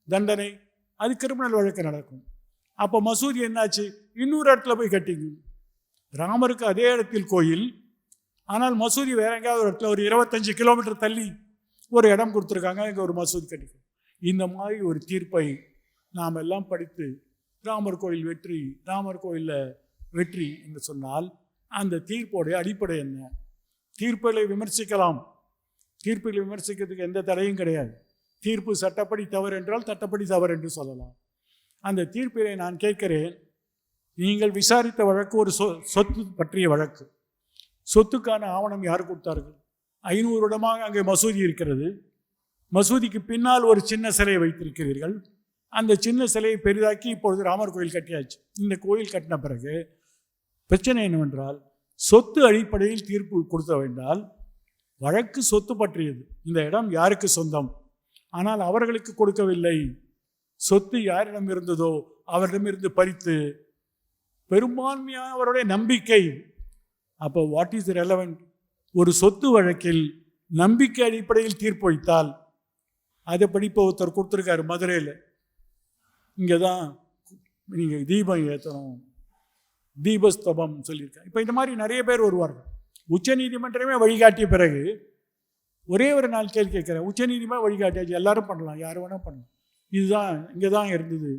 தண்டனை? அது கிரிமினல் வழக்கு நடக்கும். அப்போ மசூதி என்னாச்சு? இன்னொரு இடத்துல போய் கட்டிங்க. ராமருக்கு அதே இடத்தில் கோயில், ஆனால் மசூதி வேற எங்கேயாவது ஒரு இடத்துல ஒரு 25 கிலோமீட்டர் தள்ளி ஒரு இடம் கொடுத்துருக்காங்க, இங்கே ஒரு மசூதி கட்டிக்கும். இந்த மாதிரி ஒரு தீர்ப்பை நாம் எல்லாம் படித்து ராமர் கோயில் வெற்றி, ராமர் கோயிலில் வெற்றி என்று சொன்னால் அந்த தீர்ப்போடைய அடிப்படை என்ன? தீர்ப்புகளை விமர்சிக்கலாம், தீர்ப்புகளை விமர்சிக்கிறதுக்கு எந்த தடையும் கிடையாது. தீர்ப்பு சட்டப்படி தவறு என்றால் சட்டப்படி தவறு என்று சொல்லலாம். அந்த தீர்ப்பிலே நான் கேட்கிறேன், நீங்கள் விசாரித்த வழக்கு ஒரு சொத்து பற்றிய வழக்கு. சொத்துக்கான ஆவணம் யார் கொடுத்தார்கள்? 500 வருடமாக அங்கே மசூதி இருக்கிறது. மசூதிக்கு பின்னால் ஒரு சின்ன சிலையை வைத்திருக்கிறீர்கள். அந்த சின்ன சிலையை பெரிதாக்கி இப்பொழுது ராமர் கோயில் கட்டியாச்சு. இந்த கோயில் கட்டின பிறகு பிரச்சனை என்னவென்றால் சொத்து அடிப்படையில் தீர்ப்பு கொடுத்த வேண்டால் வழக்கு சொத்து பற்றியது. இந்த இடம் யாருக்கு சொந்தம்? ஆனால் அவர்களுக்கு கொடுக்கவில்லை. சொத்து யாரிடம் இருந்ததோ அவரிடமிருந்து பறித்து பெரும்பான்மையானவருடைய நம்பிக்கை. அப்போ வாட் இஸ் ரெலவெண்ட்? ஒரு சொத்து வழக்கில் நம்பிக்கை அடிப்படையில் தீர்ப்பு வைத்தால், அதை படிப்ப ஒருத்தர் கொடுத்துருக்காரு மதுரையில், இங்கே தான் நீங்கள் தீபம் ஏற்றணும், தீபஸ்தபம் சொல்லியிருக்காங்க. இப்போ இந்த மாதிரி நிறைய பேர் வருவார்கள். உச்ச நீதிமன்றமே வழிகாட்டிய பிறகு ஒரே ஒரு நாள் கேள்வி கேட்குறேன், உச்ச நீதிமன்றம் வழிகாட்டியாச்சு, எல்லாரும் பண்ணலாம், யார் வேணால் பண்ணலாம், இதுதான் இங்கே தான் இருந்தது,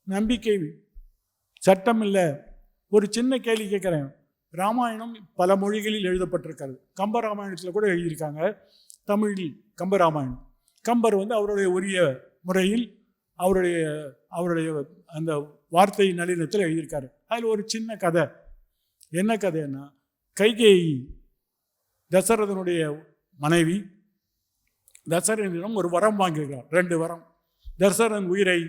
நம்பிக்கை சட்டம் இல்லை. ஒரு சின்ன கேள்வி கேட்குறேன், ராமாயணம் பல மொழிகளில் எழுதப்பட்டிருக்காரு. கம்பராமாயணத்தில் கூட எழுதியிருக்காங்க தமிழில். கம்பராமாயணம், கம்பர் அவருடைய உரிய முறையில் அவருடைய அந்த வார்த்தை நளினத்தில் எழுதியிருக்காரு. அதில் ஒரு சின்ன கதை. என்ன கதைன்னா, கைகேயி தசரதனுடைய மனைவி தசரதனிடம் ஒரு வரம் வாங்குகிறார், 2 வரம். தசரதன் உயிரை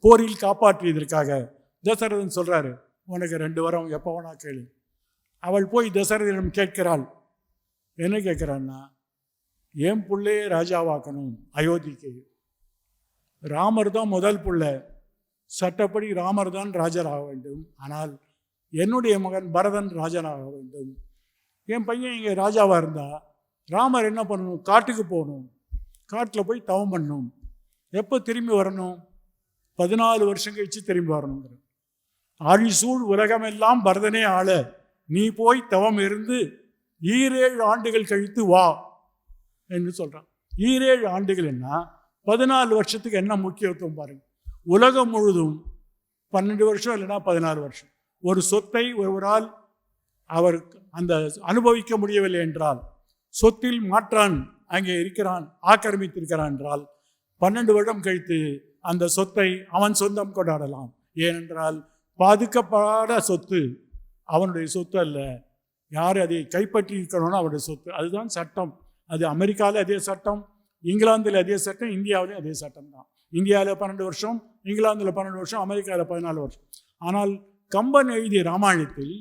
போரில் காப்பாற்றியதற்காக தசரதன் சொல்றாரு, உனக்கு 2 வரம், எப்போ வேணா கேளு. அவள் போய் தசரதனிடம் கேட்கிறாள். என்ன கேட்கிறான்னா, என் பிள்ளையே ராஜாவாக்கணும் அயோத்திக்கு. ராமர் தான் முதல் பிள்ளை, சட்டப்படி ராமர் தான் ராஜராக வேண்டும். ஆனால் என்னுடைய மகன் பரதன் ராஜனாக வேண்டும். என் பையன் இங்கே ராஜாவாக இருந்தால் ராமர் என்ன பண்ணணும்? காட்டுக்கு போகணும், காட்டில் போய் தவம் பண்ணணும். எப்போ திரும்பி வரணும்? 14 வருஷம் கழிச்சு திரும்பி வரணுங்கிற. ஆழிசூழ் உலகமெல்லாம் பரதனே ஆள, நீ போய் தவம் இருந்து 7 ஆண்டுகள் கழித்து வா என்று சொல்கிறான். 7 ஆண்டுகள் என்ன? 14 வருஷத்துக்கு என்ன முக்கியத்துவம் பாருங்க. உலகம் முழுதும் 12 வருஷம் இல்லைன்னா 14 வருஷம். ஒரு சொத்தை ஒருவரால் அவர் அந்த அனுபவிக்க முடியவில்லை என்றால், சொத்தில் மாற்றான் அங்கே இருக்கிறான், ஆக்கிரமித்திருக்கிறான் என்றால் 12 வருடம் கழித்து அந்த சொத்தை அவன் சொந்தம் கொண்டாடலாம். ஏனென்றால் பாதுகாப்பான சொத்து அவனுடைய சொத்து அல்ல, யார் அதை கைப்பற்றி இருக்கிறோனோ அவருடைய சொத்து. அதுதான் சட்டம். அது அமெரிக்காவில் அதே சட்டம், இங்கிலாந்தில் அதே சட்டம், இந்தியாவிலும் அதே சட்டம் தான். இந்தியாவில் 12 வருஷம், இங்கிலாந்தில் 12 வருஷம், அமெரிக்காவில் 14 வருஷம். ஆனால் கம்பன் எழுதிய ராமாயணத்தில்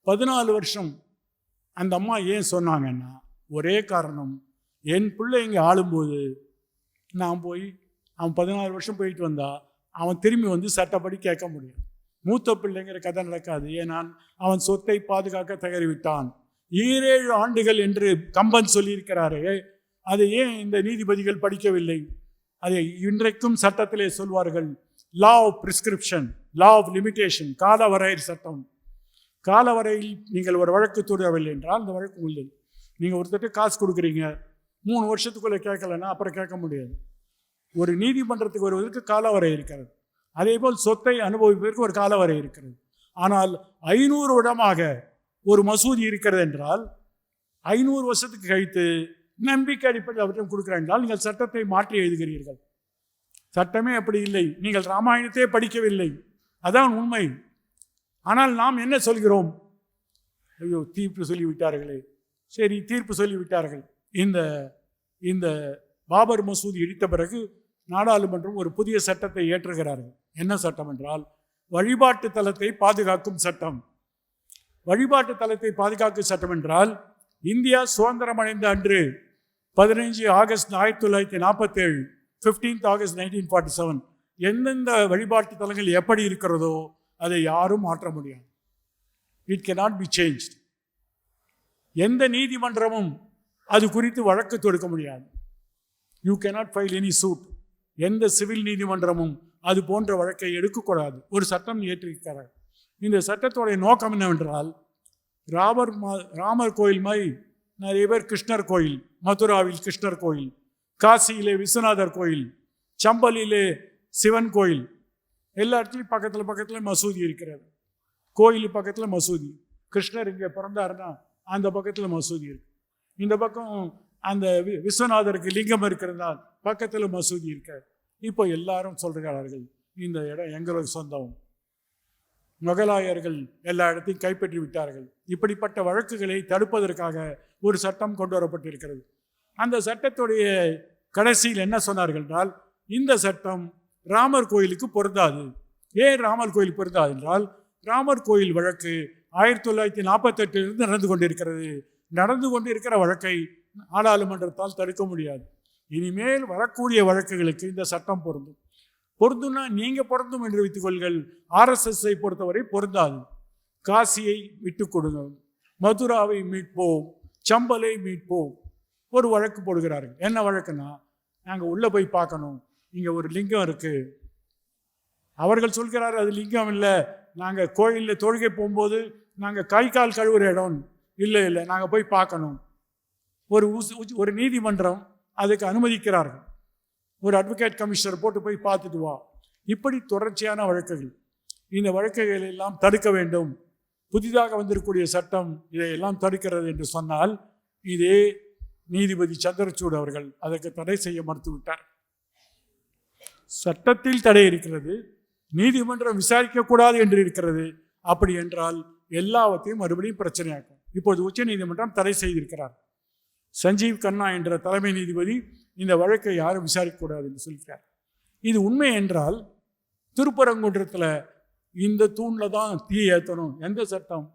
14 வருஷம் அந்த அம்மா ஏன் சொன்னாங்கன்னா, ஒரே காரணம், என் பிள்ளை இங்கே ஆளும்போது நான் போய் அவன் 14 வருஷம் போயிட்டு வந்தா அவன் திரும்பி வந்து சட்டப்படி கேட்க முடியும். மூத்த பிள்ளைங்கிற கதை நடக்காது. ஏனால் அவன் சொத்தை பாதுகாக்க தவறிவிட்டான். 7 ஆண்டுகள் என்று கம்பன் சொல்லியிருக்கிறாரே, அதை ஏன் இந்த நீதிபதிகள் படிக்கவில்லை? அதை இன்றைக்கும் சட்டத்திலே சொல்வார்கள். Law of prescription, law of limitation, காலவரை சட்டம். காலவரையில் நீங்கள் ஒரு வழக்கு தொடரவில்லை என்றால் அந்த வழக்கு உள்ளது. நீங்கள் ஒருத்தட்டு காசு கொடுக்குறீங்க, 3 வருஷத்துக்குள்ளே கேட்கலன்னா அப்புறம் கேட்க முடியாது. ஒரு நீதிமன்றத்துக்கு வருவதற்கு காலவரை இருக்கிறது. அதே போல் சொத்தை அனுபவிப்பதற்கு ஒரு காலவரை இருக்கிறது. ஆனால் 500 வருடமாக ஒரு மசூதி இருக்கிறது என்றால் 500 வருஷத்துக்கு கழித்து நம்பிக்கை அடிப்படையில் அவற்றிடம் கொடுக்கிறேன் என்றால் நீங்கள் சட்டத்தை மாற்றி எழுதுகிறீர்கள். சட்டமே அப்படி இல்லை. நீங்கள் ராமாயணத்தையே படிக்கவில்லை, அதான் உண்மை. ஆனால் நாம் என்ன சொல்கிறோம்? ஐயோ, தீர்ப்பு சொல்லிவிட்டார்களே. சரி, தீர்ப்பு சொல்லிவிட்டார்கள். இந்த பாபர் மசூதி இடித்த பிறகு நாடாளுமன்றம் ஒரு புதிய சட்டத்தை ஏற்றுகிறார்கள். என்ன சட்டம் என்றால், வழிபாட்டு தலத்தை பாதுகாக்கும் சட்டம். வழிபாட்டு தலத்தை பாதுகாக்கும் சட்டம் என்றால், இந்தியா சுதந்திரம் அடைந்த அன்று 15 ஆகஸ்ட் 1947, 15th ஆகஸ்ட் 1947, எந்தெந்த வழிபாட்டு தலங்கள் எப்படி இருக்கிறதோ அதை யாரும் மாற்ற முடியாது. It cannot be changed. எந்த நீதிமன்றமும் அது குறித்து வழக்கு தொடுக்க முடியாது. You cannot file any suit. எந்த சிவில் நீதிமன்றமும் அது போன்ற வழக்கை எடுக்கக்கூடாது. ஒரு சட்டம் இயற்றிருக்கிறார். இந்த சட்டத்தோடைய நோக்கம் என்னவென்றால், ராமர் கோயில் மாதிரி நிறைய பேர் கிருஷ்ணர் கோயில், மதுராவில் கிருஷ்ணர் கோயில், காசியிலே விஸ்வநாதர் கோயில், சம்பலிலே சிவன் கோயில், எல்லா இடத்துலையும் பக்கத்தில் மசூதி இருக்கிறது. கோயில் பக்கத்தில் மசூதி. கிருஷ்ணர் இங்கே பிறந்தாருன்னா அந்த பக்கத்தில் மசூதி இருக்கு. இந்த பக்கம் அந்த விஸ்வநாதருக்கு லிங்கம் இருக்கிறதால் பக்கத்தில் மசூதி இருக்கார். இப்போ எல்லாரும் சொல்கிறார்கள், இந்த இடம் எங்களுக்கு சொந்தம், முகலாயர்கள் எல்லா இடத்தையும் கைப்பற்றி விட்டார்கள். இப்படிப்பட்ட வழக்குகளை தடுப்பதற்காக ஒரு சட்டம் கொண்டு வரப்பட்டிருக்கிறது. அந்த சட்டத்துடைய கடைசியில் என்ன சொன்னார்கள் என்றால், இந்த சட்டம் ராமர் கோயிலுக்கு பொருந்தாது. ஏன் ராமர் கோயில் பொருந்தாது என்றால், ராமர் கோயில் வழக்கு 1948 நடந்து கொண்டிருக்கிறது. நடந்து கொண்டிருக்கிற வழக்கை நாடாளுமன்றத்தால் தடுக்க முடியாது. இனிமேல் வரக்கூடிய வழக்குகளுக்கு இந்த சட்டம் பொருந்தும். பொருந்தும்னா நீங்கள் பொருந்தும் என்று வைத்துக்கொள்கள். RSSஐ பொறுத்தவரை பொருந்தாது. காசியை விட்டு கொடுங்க, மதுராவை மீட்போம், சம்பலை மீட்போம், ஒரு வழக்கு போடுகிறார்கள். என்ன வழக்குன்னா, நாங்கள் உள்ளே போய் பார்க்கணும், இங்கே ஒரு லிங்கம் இருக்குது. அவர்கள் சொல்கிறார் அது லிங்கம் இல்லை, நாங்கள் கோயிலில் தொழுகை போகும்போது நாங்கள் கை கால் கழுவுற இடம். இல்லை, நாங்கள் போய் பார்க்கணும். ஒரு நீதிமன்றம் அதுக்கு அனுமதிக்கிறார்கள். ஒரு அட்வொகேட் கமிஷனர் போட்டு போய் பார்த்துட்டு வா. இப்படி தொடர்ச்சியான வழக்குகள். இந்த வழக்குகளை எல்லாம் தடுக்க வேண்டும். புதிதாக வந்திருக்கக்கூடிய சட்டம் இதையெல்லாம் தடுக்கிறது என்று சொன்னால், இதே நீதிபதி சந்திரசூட் அவர்கள் அதற்கு தடை செய்ய மறுத்துவிட்டார். சட்டத்தில் தடை இருக்கிறது, நீதிமன்றம் விசாரிக்கக்கூடாது என்று இருக்கிறது. அப்படி என்றால் எல்லாவற்றையும் மறுபடியும் பிரச்சனையாக்கும். இப்போது உச்ச நீதிமன்றம் தடை செய்திருக்கிறார். சஞ்சீவ் கண்ணா என்ற தலைமை நீதிபதி இந்த வழக்கை யாரும் விசாரிக்கக்கூடாது என்று சொல்கிறார். இது உண்மை என்றால், திருப்பரங்குன்றத்தில் இந்த தூணில் தான் தீ ஏற்றணும். எந்த சட்டம்?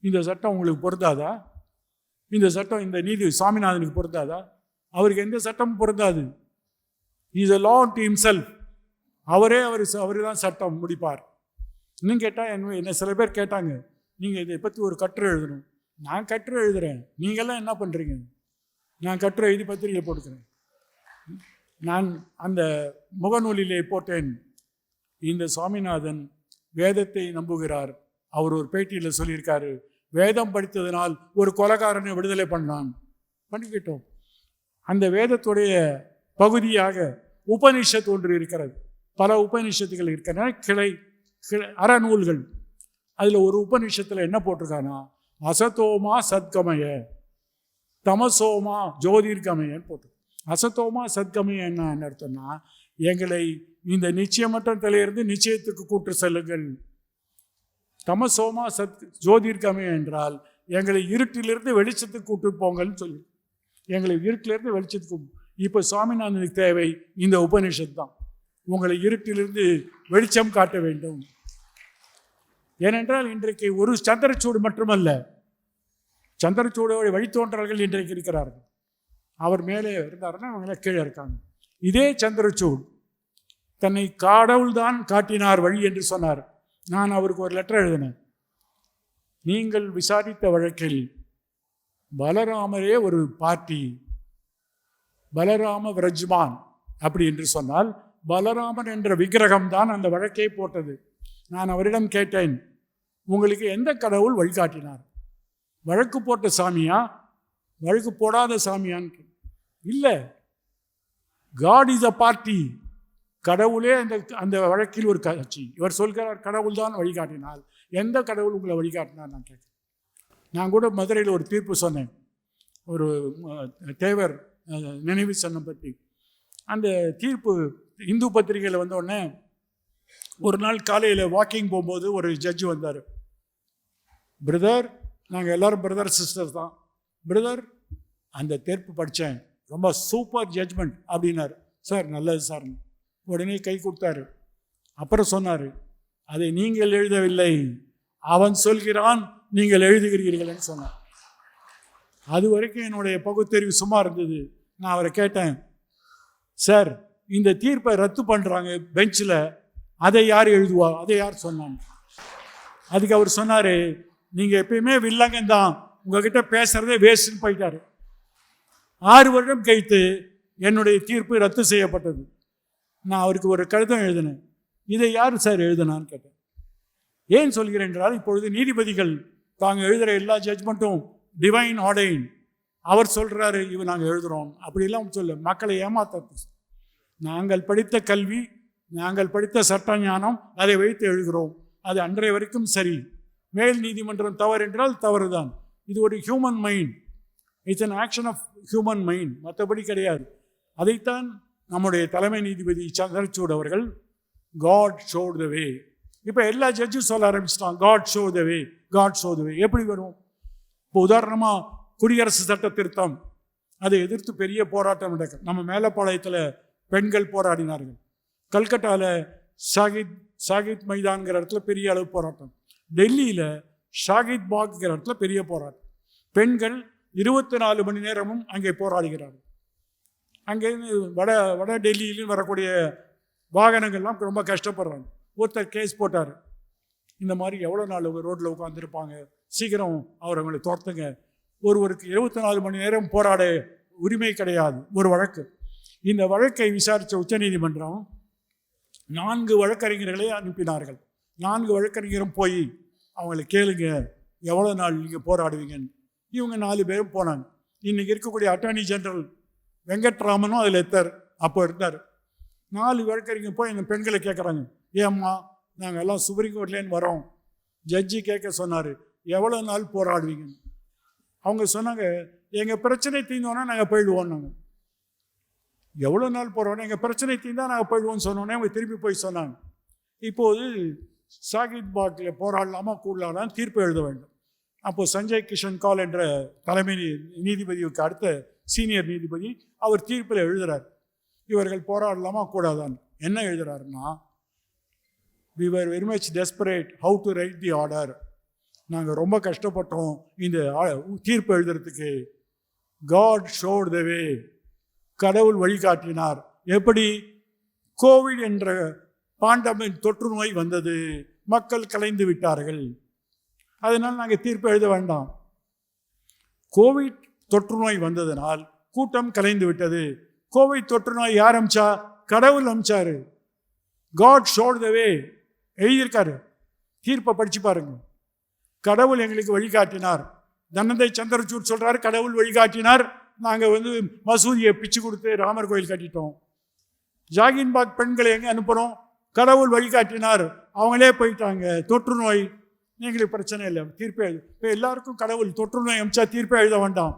இந்த சட்டம் உங்களுக்கு பொருந்தாதா? இந்த சட்டம் இந்த நீதி சாமிநாதனுக்கு பொருந்தாதா? அவருக்கு எந்த சட்டமும் பொருந்தாது. Is a law to himself. அவர் தான் சட்டம் முடிப்பார். இன்னும் கேட்டால் என்ன சில பேர் கேட்டாங்க, நீங்கள் இதை பற்றி ஒரு கட்டுரை எழுதணும். நான் கட்டுரை எழுதுகிறேன், நீங்கள்லாம் என்ன பண்ணுறீங்க? நான் கட்டுரை எழுதி பத்திரிகை போட்டுக்கிறேன். நான் அந்த முகநூலிலே போட்டேன், இந்த சுவாமிநாதன் வேதத்தை நம்புகிறார். அவர் ஒரு பேட்டியில் சொல்லியிருக்காரு, வேதம் படித்ததனால் ஒரு கொலைகாரனை விடுதலை பண்ணிக்கிட்டோம். அந்த வேதத்துடைய பகுதியாக உபனிஷத் ஒன்று இருக்கிறது. பல உபனிஷத்துகள் இருக்கிறன, கிளை அறநூல்கள். அதில் ஒரு உபனிஷத்தில் என்ன போட்டிருக்கானா, அசதோமா சத்கமய தமசோமா ஜோதிர்கமயன்னு போட்டு. அசதோமா சத்கமய என்ன அர்த்தம்னா, எங்களை இந்த நிச்சயமற்ற தலையிலிருந்து நிச்சயத்துக்கு கூட்டு செல்லுங்கள். தமசோமா ஜோதிர்கமய என்றால் எங்களை இருட்டிலிருந்து வெளிச்சத்துக்கு கூட்டு போங்கள்னு சொல்லி, எங்களை இருட்டிலிருந்து வெளிச்சத்துக்கு. இப்போ சுவாமிநாதனுக்கு தேவை இந்த உபனிஷத் தான். உங்களை இருட்டிலிருந்து வெளிச்சம் காட்ட வேண்டும். ஏனென்றால் இன்றைக்கு ஒரு சந்திரச்சூடு மட்டுமல்ல, சந்திரச்சூடோட வழித்தோன்றல்கள் இன்றைக்கு இருக்கிறார்கள். அவர் மேலே இருந்தாருன்னா அவங்க கீழே இருக்காங்க. இதே சந்திரச்சூட் தன்னை கடவுள் தான் காட்டினார் வழி என்று சொன்னார். நான் அவருக்கு ஒரு லெட்டர் எழுதினேன். நீங்கள் விசாரித்த வழக்கில் பலராமரே ஒரு பார்ட்டி, பலராம விரஜ்மான் அப்படி என்று சொன்னால், பலராமன் என்ற விக்கிரகம் தான் அந்த வழக்கை போட்டது. நான் அவரிடம் கேட்டேன், உங்களுக்கு எந்த கடவுள் வழிகாட்டினார்? வழக்கு போட்ட சாமியா, வழக்கு போடாத சாமியான்னு? இல்லை, காட் இஸ் அ பார்ட்டி. கடவுளே அந்த வழக்கில் ஒரு கட்சி. இவர் சொல்கிறார் கடவுள் தான் வழிகாட்டினார். எந்த கடவுள் உங்களை வழிகாட்டினார் நான் கேட்குறேன். நான் கூட மதுரையில் ஒரு தீர்ப்பு சொன்னேன், ஒரு தேவர் நினைவு சின்னம் பற்றி. அந்த தீர்ப்பு இந்து பத்திரிகையில் வந்த உடனே ஒரு நாள் காலையில் வாக்கிங் போகும்போது ஒரு ஜட்ஜு வந்தார். பிரதர், நாங்கள் எல்லாரும் பிரதர் சிஸ்டர் தான். பிரதர், அந்த தீர்ப்பு படித்தேன், ரொம்ப சூப்பர் ஜட்ஜ்மெண்ட் அப்படின்னாரு. சார் நல்லது சார். உடனே கை கொடுத்தாரு. அப்புறம் சொன்னார், அதை நீங்கள் எழுதவில்லை, அவன் சொல்கிறான், நீங்கள் எழுதுகிறீர்கள்னு சொன்னார். அது வரைக்கும் என்னுடைய பகுத்தறிவு சும்மா இருந்தது. நான் அவரை கேட்டேன், சார் இந்த தீர்ப்பை ரத்து பண்ணுறாங்க பெஞ்சில், அதை யார் எழுதுவா, அதை யார் சொன்னாங்க? அதுக்கு அவர் சொன்னார், நீங்கள் எப்பயுமே வில்லங்கன் தான், உங்ககிட்ட பேசுகிறதே வேஸ்ட்னு போயிட்டார். 6 வருடம் கழித்து என்னுடைய தீர்ப்பு ரத்து செய்யப்பட்டது. நான் அவருக்கு ஒரு கடிதம் எழுதினேன். இதை யார் சார் எழுதினான்னு கேட்டேன். ஏன் சொல்கிறேன் என்றால், இப்பொழுது நீதிபதிகள் தாங்கள் எழுதுகிற எல்லா ஜட்ஜ்மெண்ட்டும் டிவைன் ஆர்டைன், அவர் சொல்கிறாரு இவன் நாங்கள் எழுதுகிறோம் அப்படிலாம் சொல்ல, மக்களை ஏமாத்த. நாங்கள் படித்த கல்வி, நாங்கள் படித்த சட்ட ஞானம், அதை வைத்து எழுதுகிறோம். அது அன்றைய வரைக்கும் சரி. மேல் நீதிமன்றம் தவறு என்றால் தவறு தான். இது ஒரு human mind, it's an action of human mind, மற்றபடி கிடையாது. அதைத்தான் நம்முடைய தலைமை நீதிபதி சந்திரசூட் அவர்கள் காட் ஷோட் த வே. இப்போ எல்லா ஜட்ஜும் சொல்ல ஆரம்பிச்சிட்டான், god show the way, god show the way. எப்படி வரும்? இப்போ உதாரணமாக குடியரசு சட்ட திருத்தம், அதை எதிர்த்து பெரிய போராட்டம் நடக்கும். நம்ம மேலப்பாளையத்தில் பெண்கள் போராடினார்கள். கல்கட்டாவில் ஷாகித் மைதான்கிற இடத்துல பெரிய அளவு போராட்டம். டெல்லியில் ஷாகித் பாக்ங்கிற இடத்துல பெரிய போராட்டம். பெண்கள் 24 மணி நேரமும் அங்கே போராடுகிறார்கள். அங்கேருந்து வட டெல்லியிலும் வரக்கூடிய வாகனங்கள்லாம் ரொம்ப கஷ்டப்படுறாங்க. ஒருத்தர் கேஸ் போட்டார், இந்த மாதிரி எவ்வளோ நாள் ரோட்டில் உட்காந்துருப்பாங்க, சீக்கிரம் அவங்களை துரத்துங்க. ஒருவருக்கு 24 மணி நேரம் போராட உரிமை கிடையாது. ஒரு வழக்கு. இந்த வழக்கை விசாரித்த உச்சநீதிமன்றம் 4 வழக்கறிஞர்களை அனுப்பினார்கள். 4 வழக்கறிஞரும் போய் அவங்களை கேளுங்க, எவ்வளோ நாள் நீங்கள் போராடுவீங்கன்னு. இவங்க 4 பேரும் போனாங்க. இன்றைக்கி இருக்கக்கூடிய அட்டார்னி ஜெனரல் வெங்கட்ராமனும் அதில் அப்போ இருந்தார். 4 வழக்கறிஞர் போய் இந்த பெண்களை கேட்குறாங்க, ஏம்மா நாங்கள் எல்லாம் சுப்ரீம் கோர்ட்லேன்னு வரோம், ஜட்ஜி கேட்க சொன்னார், எவ்வளோ நாள் போராடுவீங்கன்னு. அவங்க சொன்னாங்க, எங்கள் பிரச்சனை தீர்ந்தோன்னா நாங்கள் போயிடுவோம். நாங்கள் எவ்வளோ நாள் போகிறோன்னா எங்கள் பிரச்சனை தீர்ந்தால் நாங்கள் போயிடுவோம்னு சொன்னோன்னே அவங்க திரும்பி போய் சொன்னாங்க, இப்போது ஷாகித் பாக்கில் போராடலாமா கூடலான்னு தீர்ப்பு எழுத வேண்டும். அப்போது சஞ்சய் கிஷன் கால் என்ற தலைமை நீதிபதிக்கு அடுத்த சீனியர் நீதிபதி அவர் தீர்ப்பில் எழுதுகிறார், இவர்கள் போராடலாமா கூடாதான். என்ன எழுதுகிறாருன்னா, we were very much desperate how to write the order. நாங்கள் ரொம்ப கஷ்டப்பட்டோம் இந்த தீர்ப்பு எழுதுறதுக்கு. God showed the way. கடவுள் வழிகாட்டினார். எப்படி? கோவிட் என்ற பாண்டமிக் தொற்று நோய் வந்தது, மக்கள் கலைந்து விட்டார்கள். அதனால் நாங்கள் தீர்ப்பு எழுத வேண்டாம். கோவிட் தொற்று நோய் வந்ததனால் கூட்டம் கலைந்து விட்டது. கோவிட் தொற்று நோய் யார் அமிச்சா? கடவுள் அமிச்சாரு. காட் ஷோட் த வே எழுதியிருக்காரு. தீர்ப்பை படிச்சு பாருங்க. கடவுள் எங்களுக்கு வழிகாட்டினார். தனந்தை சந்திரசூட் சொல்றாரு, கடவுள் வழிகாட்டினார். நாங்கள் மசூதியை பிச்சு கொடுத்து ராமர் கோயில் கட்டிட்டோம். ஜாகின்பாக் பெண்களை எங்கே அனுப்புகிறோம்? கடவுள் வழிகாட்டினார், அவங்களே போயிட்டாங்க. தொற்று நோய் எங்களுக்கு பிரச்சனை இல்லை, தீர்ப்பே எழுது. இப்போ எல்லாருக்கும் கடவுள் தொற்று நோய் அமிச்சா தீர்ப்பே எழுத வேண்டாம்.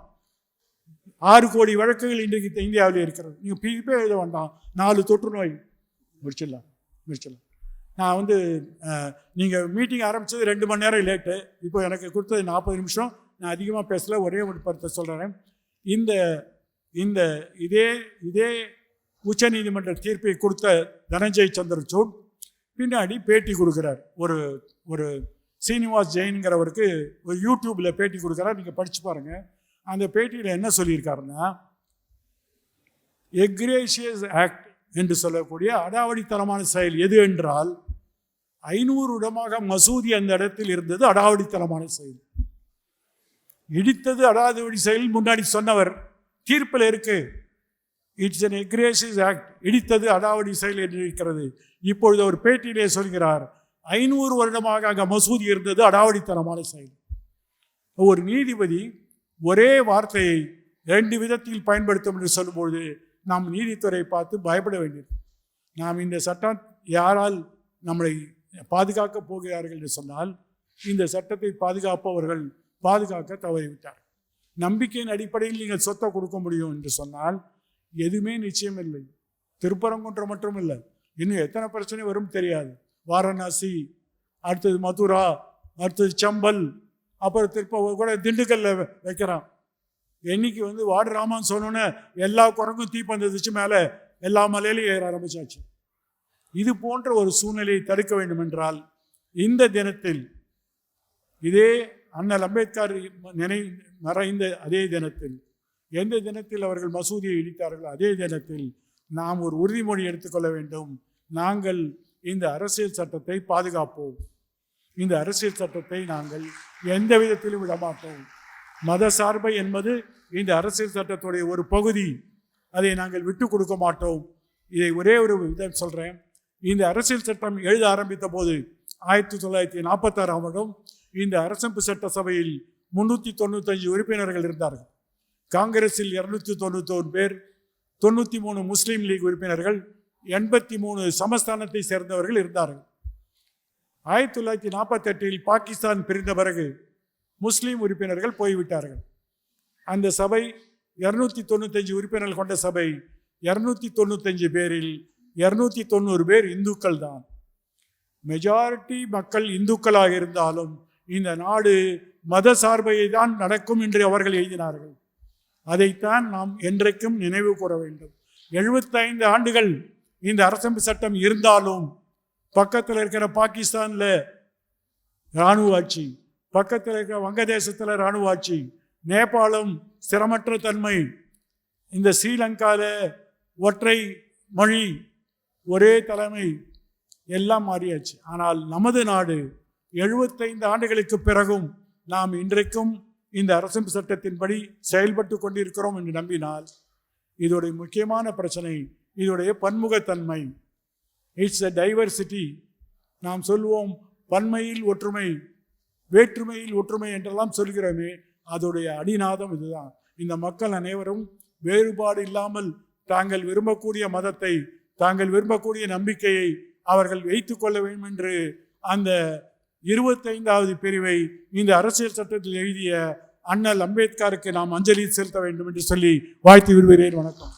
6 கோடி வழக்குகள் இன்றைக்கு இந்தியாவில் இருக்கிறது. நீங்கள் தீர்ப்பே எழுத வேண்டாம். 4 தொற்று நோய் முடிச்சிடலாம். நான் நீங்கள் மீட்டிங் ஆரம்பித்தது 2 மணி நேரம் லேட்டு. இப்போ எனக்கு கொடுத்தது 40 நிமிஷம். நான் அதிகமாக பேசல, ஒரே ஒரு கருத்தை சொல்கிறேன். இதே உச்ச நீதிமன்ற தீர்ப்பை கொடுத்த தனஞ்சய் சந்திரசூட் பின்னாடி பேட்டி கொடுக்குறார். ஒரு சீனிவாஸ் ஜெயின்கிறவருக்கு ஒரு யூடியூப்பில் பேட்டி கொடுக்குறார். நீங்கள் படித்து பாருங்கள். அந்த பேட்டியில் என்ன சொல்லியிருக்காருன்னா, எக்ரேஷியஸ் ஆக்ட் என்று சொல்லக்கூடிய அடாவடித்தனமான செயல் எது என்றால், 500 இடமாக மசூதி அந்த இடத்தில் இருந்தது அடாவடித்தனமான செயல். இடித்தது அடாவடி செயல் முன்னாடி சொன்னவர் தீர்ப்பில் இருக்கு. It's an egregious act. இடித்தது அடாவடி செயல் என்று இருக்கிறது. இப்பொழுது ஒரு பேட்டியிலே சொல்கிறார், 500 வருடமாக அங்கே மசூதி இருந்தது அடாவடித்தனமான செயல். ஒரு நீதிபதி ஒரே வார்த்தையை 2 விதத்தில் பயன்படுத்தும் என்று சொல்லும்போது நாம் நீதித்துறை பார்த்து பயப்பட வேண்டியது. நாம் இந்த சட்டம் யாரால் நம்மளை பாதுகாக்க போகிறார்கள் என்று சொன்னால், இந்த சட்டத்தை பாதுகாப்பவர்கள் பாதுகாக்க தவறிவிட்டார். நம்பிக்கையின் அடிப்படையில் நீங்கள் சொத்தை கொடுக்க முடியும் என்று சொன்னால் எதுவுமே நிச்சயம் இல்லை. திருப்பரங்குன்றம் மட்டும் இல்லை, இன்னும் எத்தனை பிரச்சனை வரும் தெரியாது. வாரணாசி, அடுத்தது மதுரா, அடுத்தது சம்பல், அப்புறம் திருப்ப கூட திண்டுக்கல்ல வைக்கிறான். என்னைக்கு வார்டு ராமான்னு சொன்னோன்னே எல்லா குரங்கும் தீப்பந்ததிச்சு மேலே எல்லா மலையிலையும் ஏற ஆரம்பிச்சாச்சு. இது போன்ற ஒரு சூழ்நிலையை தடுக்க வேண்டும் என்றால் இந்த தினத்தில், இதே அண்ணல் அம்பேத்கர் மறைந்த அதே தினத்தில், எந்த தினத்தில் அவர்கள் மசூதியை இடித்தார்களோ அதே தினத்தில் நாம் ஒரு உறுதிமொழி எடுத்துக்கொள்ள வேண்டும். நாங்கள் இந்த அரசியல் சட்டத்தை பாதுகாப்போம். இந்த அரசியல் சட்டத்தை நாங்கள் எந்த விதத்திலும் விடமாட்டோம். மத சார்பை என்பது இந்த அரசியல் சட்டத்துடைய ஒரு பகுதி. அதை நாங்கள் விட்டு கொடுக்க மாட்டோம். இதை ஒரே ஒரு விதம் சொல்கிறேன். இந்த அரசியல் சட்டம் எழுத ஆரம்பித்த போது 1946ஆம் வருடம் இந்த அரசமைப்பு சட்ட சபையில் 395 உறுப்பினர்கள் இருந்தார்கள். காங்கிரஸில் 291 பேர், 93 முஸ்லீம் லீக் உறுப்பினர்கள், 83 சமஸ்தானத்தை சேர்ந்தவர்கள் இருந்தார்கள். 1948 பாகிஸ்தான் பிரிந்த பிறகு முஸ்லீம் உறுப்பினர்கள் போய்விட்டார்கள். அந்த சபை 295 உறுப்பினர்கள் கொண்ட சபை. 295 பேரில் 290 பேர் இந்துக்கள் தான். மெஜாரிட்டி மக்கள் இந்துக்களாக இருந்தாலும் இந்த நாடு மத சார்பையை தான் நடக்கும் என்று அவர்கள் எழுதினார்கள். அதைத்தான் நாம் என்றைக்கும் நினைவு கூற வேண்டும். 75 ஆண்டுகள் இந்த அரசமைப்பு சட்டம் இருந்தாலும் பக்கத்தில் இருக்கிற பாகிஸ்தானில் இராணுவ ஆட்சி, பக்கத்தில் இருக்கிற வங்கதேசத்தில் இராணுவ ஆட்சி, நேபாளம் சிரமற்ற தன்மை, இந்த ஸ்ரீலங்காவில் ஒற்றை மொழி, ஒரே தலைமை, எல்லாம் மாறியாச்சு. ஆனால் நமது நாடு 75 ஆண்டுகளுக்கு பிறகும் நாம் இன்றைக்கும் இந்த அரசமைப்பு சட்டத்தின்படி செயல்பட்டு கொண்டிருக்கிறோம் என்று நம்பினால் இதோடைய முக்கியமான பிரச்சனை இதோடைய பன்முகத்தன்மை. It's a diversity. நாம் சொல்லுவோம் பன்மையில் ஒற்றுமை, வேற்றுமையில் ஒற்றுமை என்றெல்லாம் சொல்கிறோமே, அதோடைய அடிநாதம் இதுதான். இந்த மக்கள் அனைவரும் வேறுபாடு இல்லாமல் தாங்கள் விரும்பக்கூடிய மதத்தை, தாங்கள் விரும்பக்கூடிய நம்பிக்கையை அவர்கள் வைத்து கொள்ள வேண்டும் என்று அந்த 25வது பிரிவை இந்த அரசியல் சட்டத்தில் எழுதிய அண்ணல் அம்பேத்கருக்கு நாம் அஞ்சலி செலுத்த வேண்டும் என்று சொல்லி வாழ்த்து விடுகிறேன். வணக்கம்.